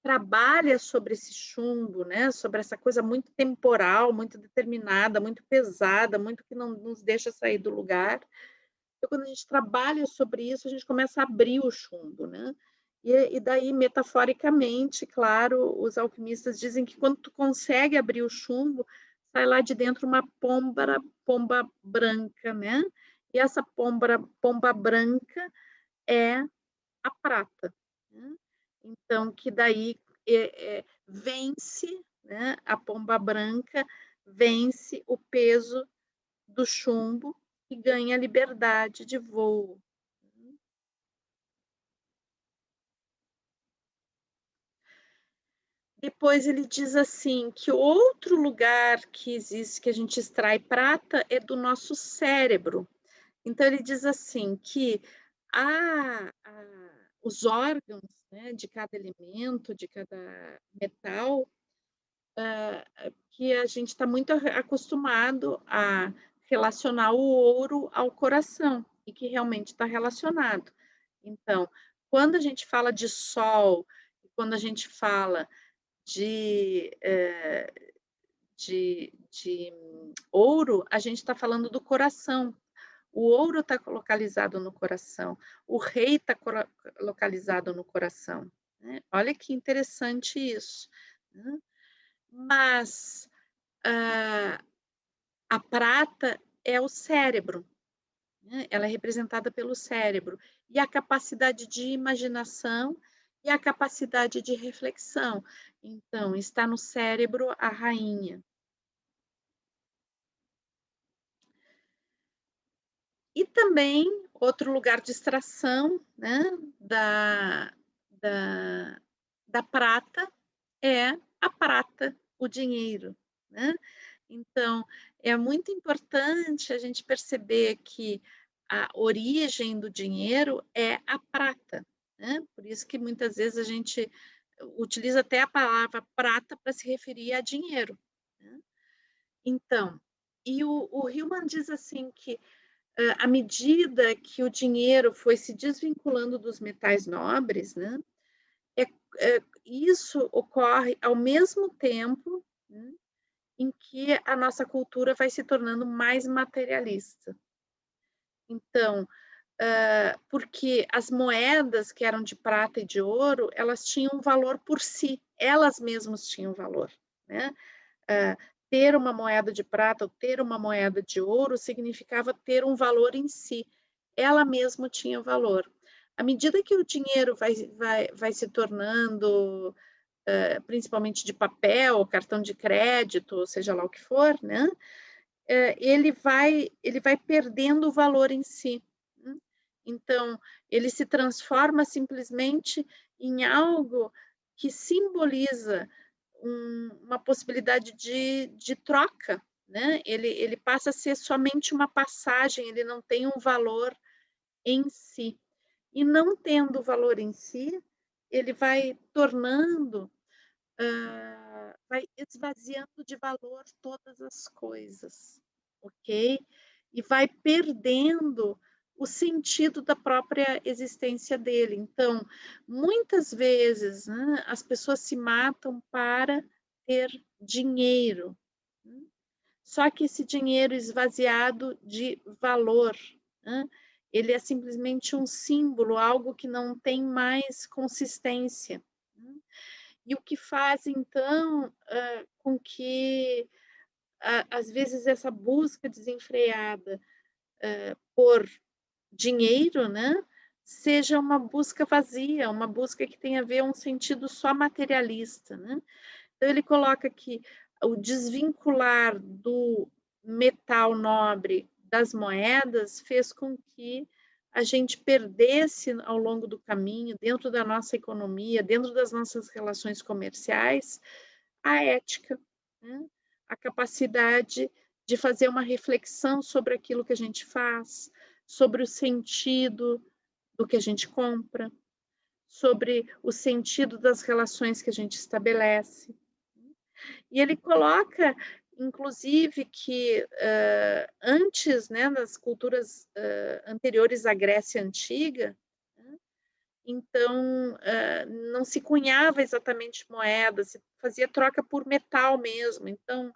trabalha sobre esse chumbo, né, sobre essa coisa muito temporal, muito determinada, muito pesada, muito que não nos deixa sair do lugar. Então, quando a gente trabalha sobre isso, a gente começa a abrir o chumbo, né. E daí, metaforicamente, claro, os alquimistas dizem que quando tu consegue abrir o chumbo, sai lá de dentro uma pomba branca, né. E essa pomba branca é a prata, né. Então que daí, vence, né, a pomba branca vence o peso do chumbo e ganha liberdade de voo. Depois ele diz assim, que outro lugar que existe, que a gente extrai prata, é do nosso cérebro. Então ele diz assim, que a os órgãos, né, de cada elemento, de cada metal, que a gente está muito acostumado a relacionar o ouro ao coração, e que realmente está relacionado. Então, quando a gente fala de sol, quando a gente fala de, de ouro, a gente está falando do coração. O ouro está localizado no coração, o rei está localizado no coração, né? Olha que interessante isso, né? Mas a prata é o cérebro, né, ela é representada pelo cérebro, e a capacidade de imaginação e a capacidade de reflexão. Então, está no cérebro a rainha. E também outro lugar de extração, né, da da da prata é a prata, o dinheiro, né. Então, é muito importante a gente perceber que a origem do dinheiro é a prata, né, por isso que muitas vezes a gente utiliza até a palavra prata para se referir a dinheiro, né. Então, e o Hillman diz assim que, à medida que o dinheiro foi se desvinculando dos metais nobres, né, é isso ocorre ao mesmo tempo, né, em que a nossa cultura vai se tornando mais materialista. Então, porque as moedas que eram de prata e de ouro, elas tinham um valor por si, elas mesmas tinham valor, né. Hã, ter uma moeda de prata ou ter uma moeda de ouro significava ter um valor em si, ela mesma tinha valor. À medida que o dinheiro vai se tornando, principalmente de papel, cartão de crédito, ou seja lá o que for, né, ele vai perdendo o valor em si, né. Então, ele se transforma simplesmente em algo que simboliza uma possibilidade de troca, né. Ele passa a ser somente uma passagem, ele não tem um valor em si. E não tendo valor em si, ele vai tornando, vai esvaziando de valor todas as coisas, ok? E vai perdendo o sentido da própria existência dele. Então, muitas vezes, né, as pessoas se matam para ter dinheiro, né? Só que esse dinheiro esvaziado de valor, né, ele é simplesmente um símbolo, algo que não tem mais consistência, né? E o que faz então, com que, às vezes, essa busca desenfreada, por dinheiro, né, seja uma busca vazia, uma busca que tem a ver um sentido só materialista, né. Então ele coloca que o desvincular do metal nobre das moedas fez com que a gente perdesse ao longo do caminho, dentro da nossa economia, dentro das nossas relações comerciais, a ética, né, a capacidade de fazer uma reflexão sobre aquilo que a gente faz, sobre o sentido do que a gente compra, sobre o sentido das relações que a gente estabelece. E ele coloca, inclusive, que, antes, né, nas culturas, anteriores à Grécia Antiga, né, então, não se cunhava exatamente moeda, se fazia troca por metal mesmo. Então,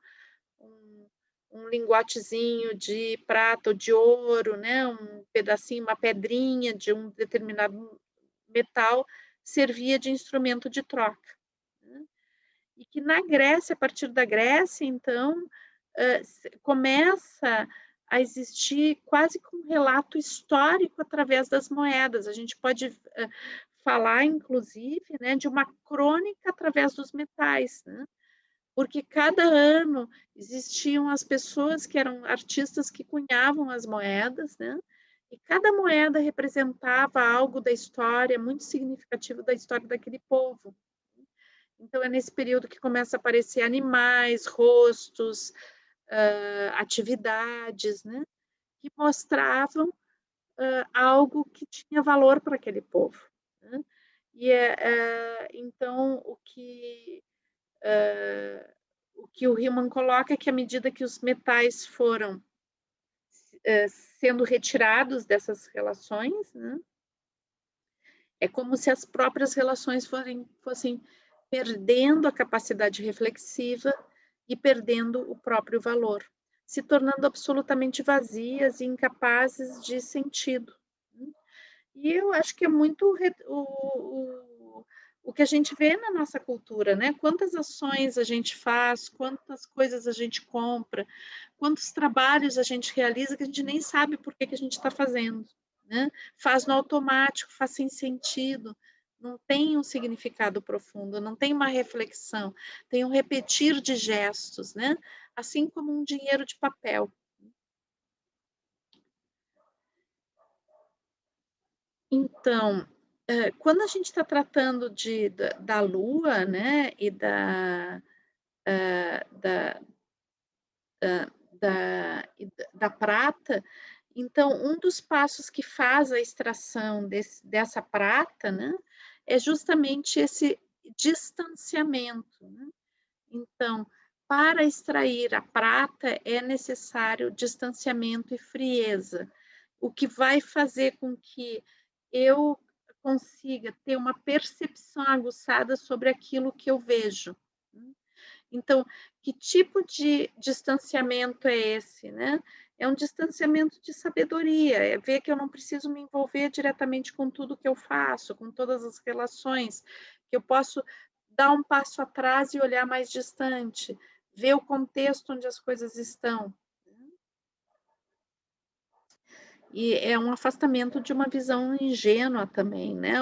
um um lingotezinho de prata ou de ouro, né, um pedacinho, uma pedrinha de um determinado metal, servia de instrumento de troca, né. E que na Grécia, a partir da Grécia, então, começa a existir quase que um relato histórico através das moedas. A gente pode, falar inclusive, né, de uma crônica através dos metais, né, porque cada ano existiam as pessoas que eram artistas que cunhavam as moedas, né, e cada moeda representava algo da história muito significativo da história daquele povo. Então é nesse período que começa a aparecer animais, rostos, atividades, né, que mostravam, algo que tinha valor para aquele povo, né. E então o que o Hillman coloca é que à medida que os metais foram, sendo retirados dessas relações, né, é como se as próprias relações fossem perdendo a capacidade reflexiva e perdendo o próprio valor, se tornando absolutamente vazias e incapazes de sentido, né. E eu acho que é muito o que a gente vê na nossa cultura, né, quantas ações a gente faz, quantas coisas a gente compra, quantos trabalhos a gente realiza que a gente nem sabe por que que a gente está fazendo, né. Faz no automático, faz sem sentido, não tem um significado profundo, não tem uma reflexão, tem um repetir de gestos, né, assim como um dinheiro de papel. Então, quando a gente está tratando da Lua, né, e da da prata, então um dos passos que faz a extração dessa prata, né, é justamente esse distanciamento, né. Então, para extrair a prata é necessário distanciamento e frieza, o que vai fazer com que eu consiga ter uma percepção aguçada sobre aquilo que eu vejo, né. Então, que tipo de distanciamento é esse, né? É um distanciamento de sabedoria, é ver que eu não preciso me envolver diretamente com tudo que eu faço, com todas as relações, que eu posso dar um passo atrás e olhar mais distante, ver o contexto onde as coisas estão. E é um afastamento de uma visão ingênua também, né,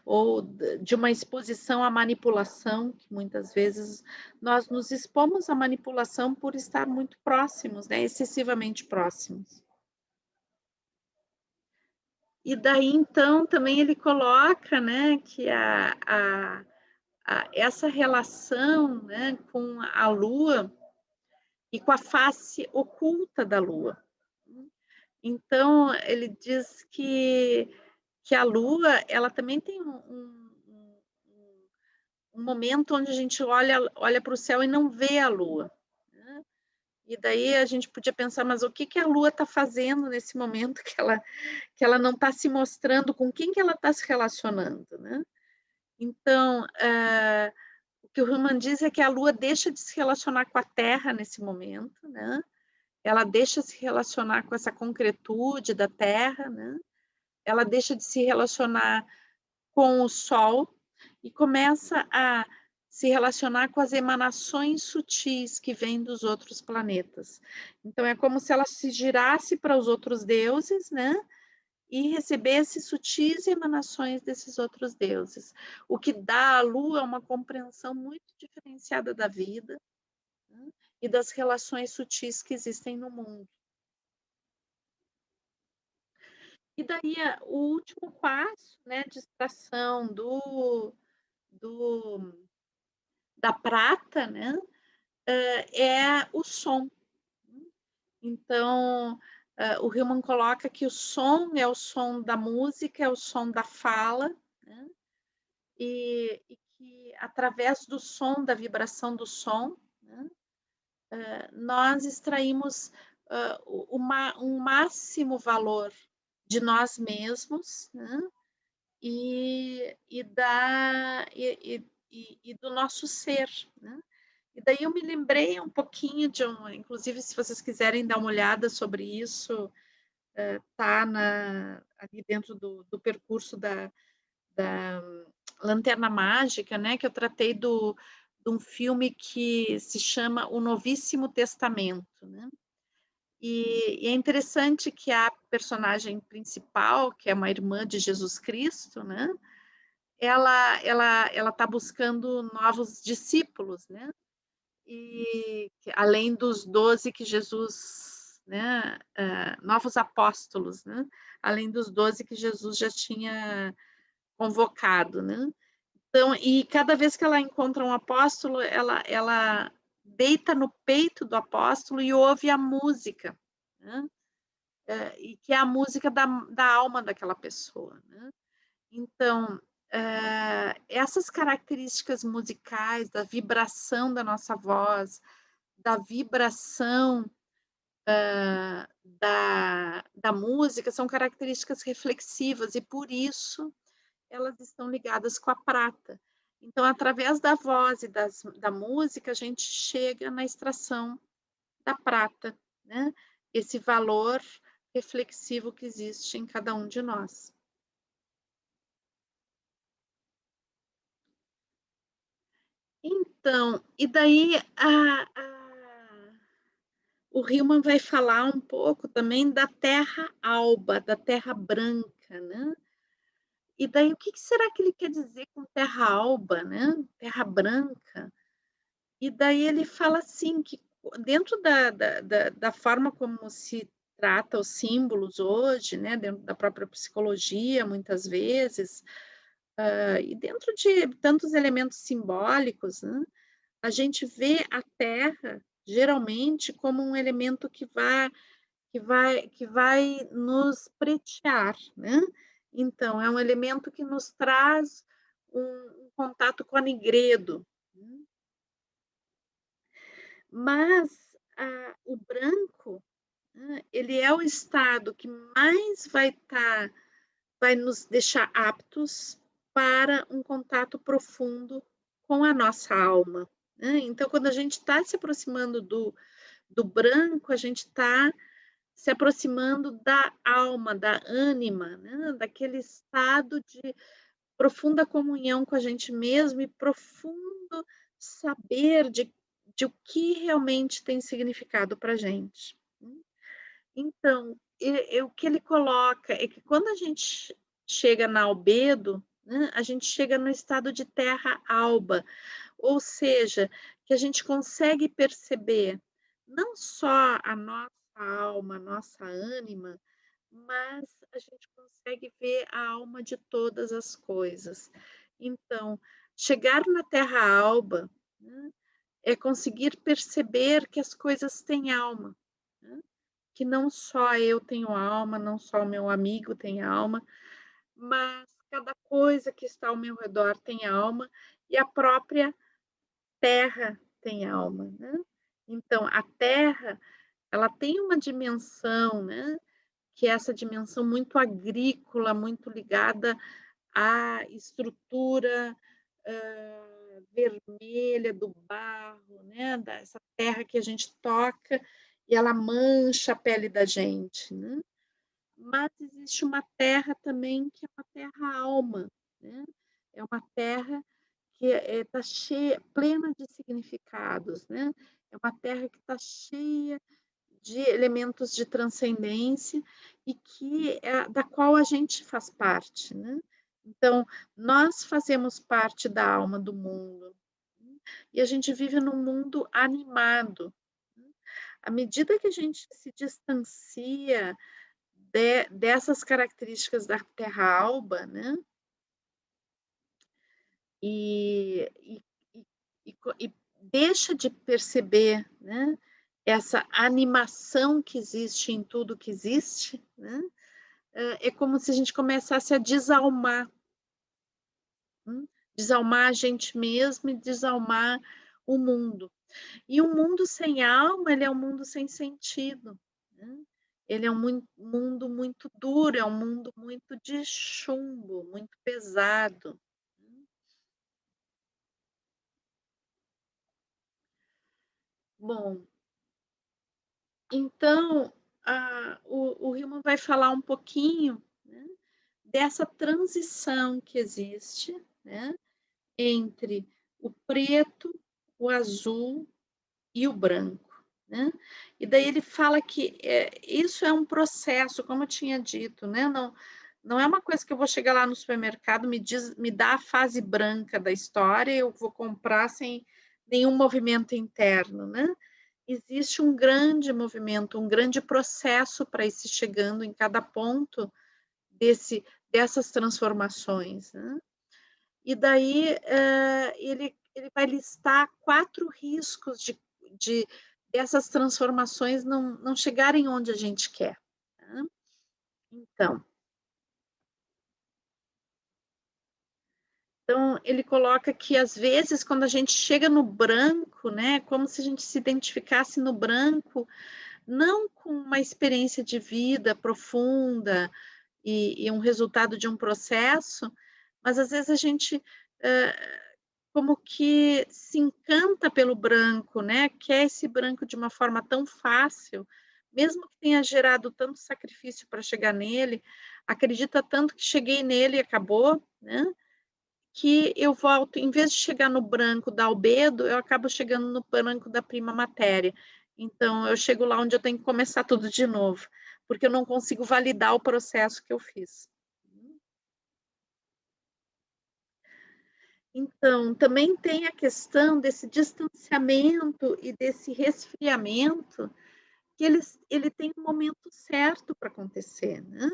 ou de uma exposição à manipulação, que muitas vezes nós nos expomos à manipulação por estar muito próximos, né, excessivamente próximos. E daí então também ele coloca, né, que essa relação, né, com a lua e com a face oculta da lua. Então ele diz que a lua, ela também tem um momento onde a gente olha para o céu e não vê a lua, né. E daí a gente podia pensar: "Mas o que que a lua está fazendo nesse momento que ela não está se mostrando, com quem que ela está se relacionando?", né. Então, o que o Hillman diz é que a lua deixa de se relacionar com a terra nesse momento, né, ela deixa de se relacionar com essa concretude da terra, né, ela deixa de se relacionar com o Sol e começa a se relacionar com as emanações sutis que vêm dos outros planetas. Então é como se ela se girasse para os outros deuses, né, e recebesse sutis emanações desses outros deuses, o que dá à Lua uma compreensão muito diferenciada da vida, né, e das relações sutis que existem no mundo. E daí o último passo, né, de extração do da prata, né, é o som. Então, o Hillman coloca que o som é o som da música, é o som da fala, né, e que através do som, da vibração do som, né, nós extraímos, um máximo valor de nós mesmos, né, e do nosso ser, né. E daí eu me lembrei um pouquinho inclusive se vocês quiserem dar uma olhada sobre isso, tá ali dentro do percurso da Lanterna Mágica, né, que eu tratei de um filme que se chama O Novíssimo Testamento, né. E é interessante que a personagem principal, que é uma irmã de Jesus Cristo, né, ela está buscando novos discípulos, né. E além dos 12 que Jesus, né, novos apóstolos, né, além dos 12 que Jesus já tinha convocado, né. Então e cada vez que ela encontra um apóstolo, ela deita no peito do apóstolo e ouve a música, né, e que é a música da alma daquela pessoa, né. Então, essas características musicais, da vibração da nossa voz, da vibração, da música, são características reflexivas e, por isso, elas estão ligadas com a prata. Então, através da voz e da música, a gente chega na extração da prata, né, esse valor reflexivo que existe em cada um de nós. Então, e daí o Hillman vai falar um pouco também da terra alba, da terra branca, né. E daí o que que será que ele quer dizer com terra alba, né, terra branca? E daí ele fala assim que dentro da forma como se trata os símbolos hoje, né, dentro da própria psicologia, muitas vezes, e dentro de tantos elementos simbólicos, né, a gente vê a terra, geralmente, como um elemento que vai nos pretear, né. Então, é um elemento que nos traz um contato com a nigredo, né. Mas, o branco, ele é o estado que mais vai nos deixar aptos para um contato profundo com a nossa alma, né. Então, quando a gente está se aproximando do branco, a gente está se aproximando da alma, da ânima, né, daquele estado de profunda comunhão com a gente mesmo e profundo saber de o que realmente tem significado para a gente. Então, o que ele coloca é que quando a gente chega na albedo, né, a gente chega no estado de terra alba, ou seja, que a gente consegue perceber não só a nossa alma, a nossa ânima, mas a gente consegue ver a alma de todas as coisas. Então, chegar na terra alba, né, é conseguir perceber que as coisas têm alma, né, que não só eu tenho alma, não só o meu amigo tem alma, mas cada coisa que está ao meu redor tem alma e a própria terra tem alma, né. Então a terra, ela tem uma dimensão, né, que é essa dimensão muito agrícola, muito ligada à estrutura, vermelha do barro, né, dessa terra que a gente toca e ela mancha a pele da gente, né. Mas existe uma terra também que é uma terra-alma, né, é uma terra que tá cheia plena de significados, né, é uma terra que está cheia de elementos de transcendência e que da qual a gente faz parte, né. Então, nós fazemos parte da alma do mundo, né, e a gente vive num mundo animado, né. À medida que a gente se distancia dessas características da terra alba, né, e e e deixa de perceber, né, essa animação que existe em tudo que existe, né, é como se a gente começasse a desalmar, desalmar a gente mesmo e desalmar o mundo. E um mundo sem alma, ele é um mundo sem sentido, né. Ele é um mundo muito duro, é um mundo muito de chumbo, muito pesado. Bom, então, o Hillman vai falar um pouquinho, né, dessa transição que existe, né, entre o preto, o azul e o branco, né. E daí ele fala que, isso é um processo, como eu tinha dito, né, não é uma coisa que eu vou chegar lá no supermercado, me dá a fase branca da história, eu vou comprar sem nenhum movimento interno, né. Existe um grande movimento, um grande processo para ir se chegando em cada ponto dessas transformações, né. E daí, ele vai listar 4 riscos de dessas transformações não chegarem onde a gente quer, tá. Então ele coloca que às vezes quando a gente chega no branco, né, como se a gente se identificasse no branco, não com uma experiência de vida profunda e um resultado de um processo, mas às vezes a gente, hã, como que se encanta pelo branco, né, quer esse branco de uma forma tão fácil, mesmo que tenha gerado tanto sacrifício para chegar nele, acredita tanto que cheguei nele e acabou, né, que eu volto, em vez de chegar no branco da albedo, eu acabo chegando no branco da prima matéria. Então eu chego lá onde eu tenho que começar tudo de novo, porque eu não consigo validar o processo que eu fiz. Então, também tem a questão desse distanciamento e desse resfriamento porque ele tem um momento certo para acontecer, né.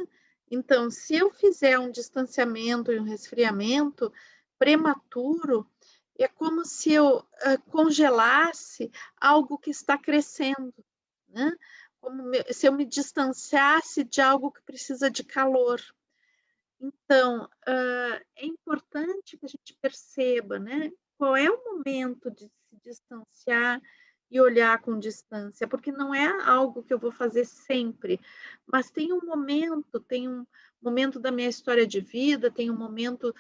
Então, se eu fizer um distanciamento e um resfriamento prematuro, é como se eu, congelasse algo que está crescendo, né, se eu me distanciasse de algo que precisa de calor. Então, é importante que a gente perceba, né, qual é o momento de se distanciar e olhar com distância, porque não é algo que eu vou fazer sempre, mas tem um momento da minha história de vida, tem um momento,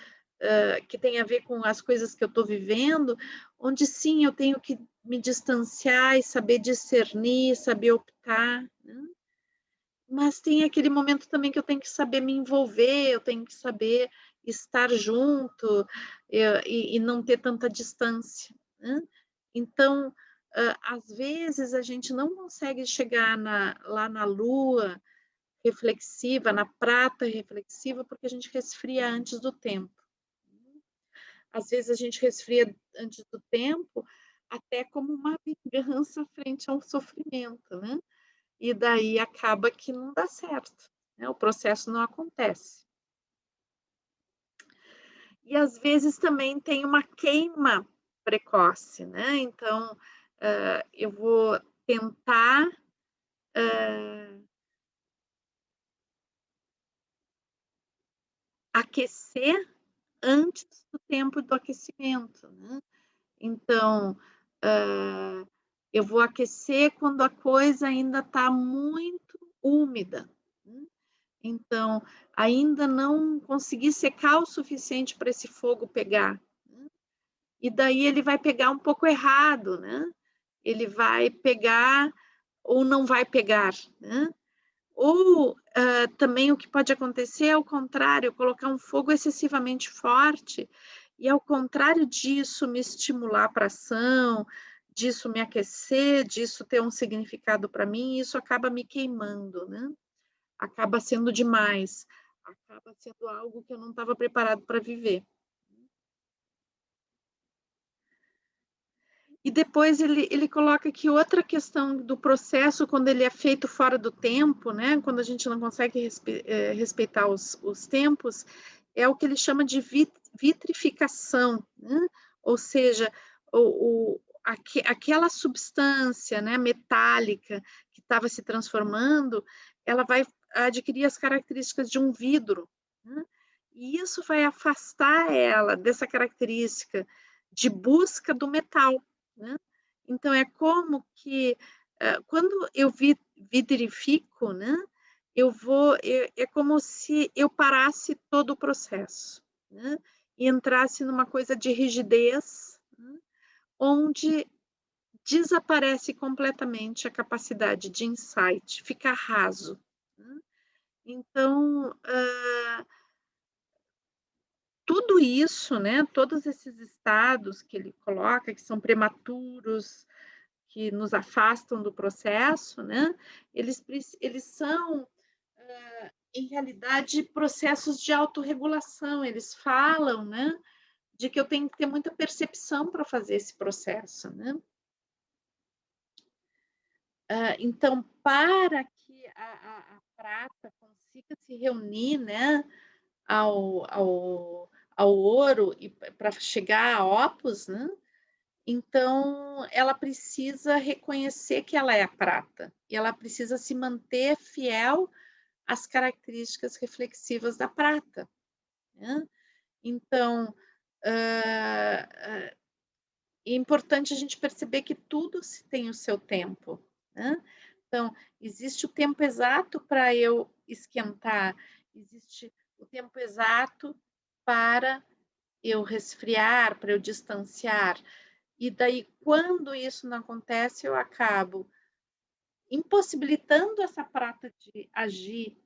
que tem a ver com as coisas que eu estou vivendo, onde sim, eu tenho que me distanciar e saber discernir, saber optar, né. Mas tem aquele momento também que eu tenho que saber me envolver, eu tenho que saber estar junto, e não ter tanta distância, né. Então, às vezes a gente não consegue chegar lá na lua reflexiva, na prata reflexiva, porque a gente resfria antes do tempo. Às vezes a gente resfria antes do tempo, até como uma vingança frente ao sofrimento, né. E daí acaba que não dá certo, né, o processo não acontece. E às vezes também tem uma queima precoce, né, então, eu vou tentar, hã, aquecer antes do tempo do aquecimento, né. Então, hã, eu vou aquecer quando a coisa ainda está muito úmida, né. Então, ainda não consegui secar o suficiente para esse fogo pegar, né. E daí ele vai pegar um pouco errado, né. Ele vai pegar ou não vai pegar, né. Ou, também o que pode acontecer é o contrário, colocar um fogo excessivamente forte e, ao contrário disso me estimular para ação, disso me aquecer, disso ter um significado para mim, isso acaba me queimando, né. Acaba sendo demais, acaba sendo algo que eu não estava preparado para viver. E depois ele coloca que outra questão do processo, quando ele é feito fora do tempo, né, quando a gente não consegue respeitar os tempos, é o que ele chama de vitrificação, né, ou seja, aquela substância, né, metálica que estava se transformando, ela vai adquirir as características de um vidro, né, e isso vai afastar ela dessa característica de busca do metal, né. Então é como que, quando eu vitrifico, né, é como se eu parasse todo o processo, né, e entrasse numa coisa de rigidez, né, onde desaparece completamente a capacidade de insight, fica raso, né. Então, tudo isso, né, todos esses estados que ele coloca, que são prematuros, que nos afastam do processo, né, eles são, em realidade, processos de autorregulação. Eles falam, né, de que eu tenho que ter muita percepção para fazer esse processo, né. Então, para que a prata consiga se reunir, né, ao ouro e para chegar a Opus, né, então ela precisa reconhecer que ela é a prata, e ela precisa se manter fiel às características reflexivas da prata, né. Então, é importante a gente perceber que tudo se tem o seu tempo, né. Então, existe o tempo exato para eu esquentar, existe o tempo exato para eu resfriar, para eu distanciar. E daí, quando isso não acontece, eu acabo impossibilitando essa prata de agir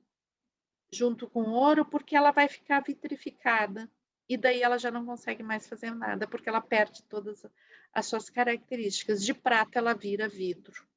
junto com o ouro, porque ela vai ficar vitrificada. E daí ela já não consegue mais fazer nada, porque ela perde todas as suas características. De prata, ela vira vidro.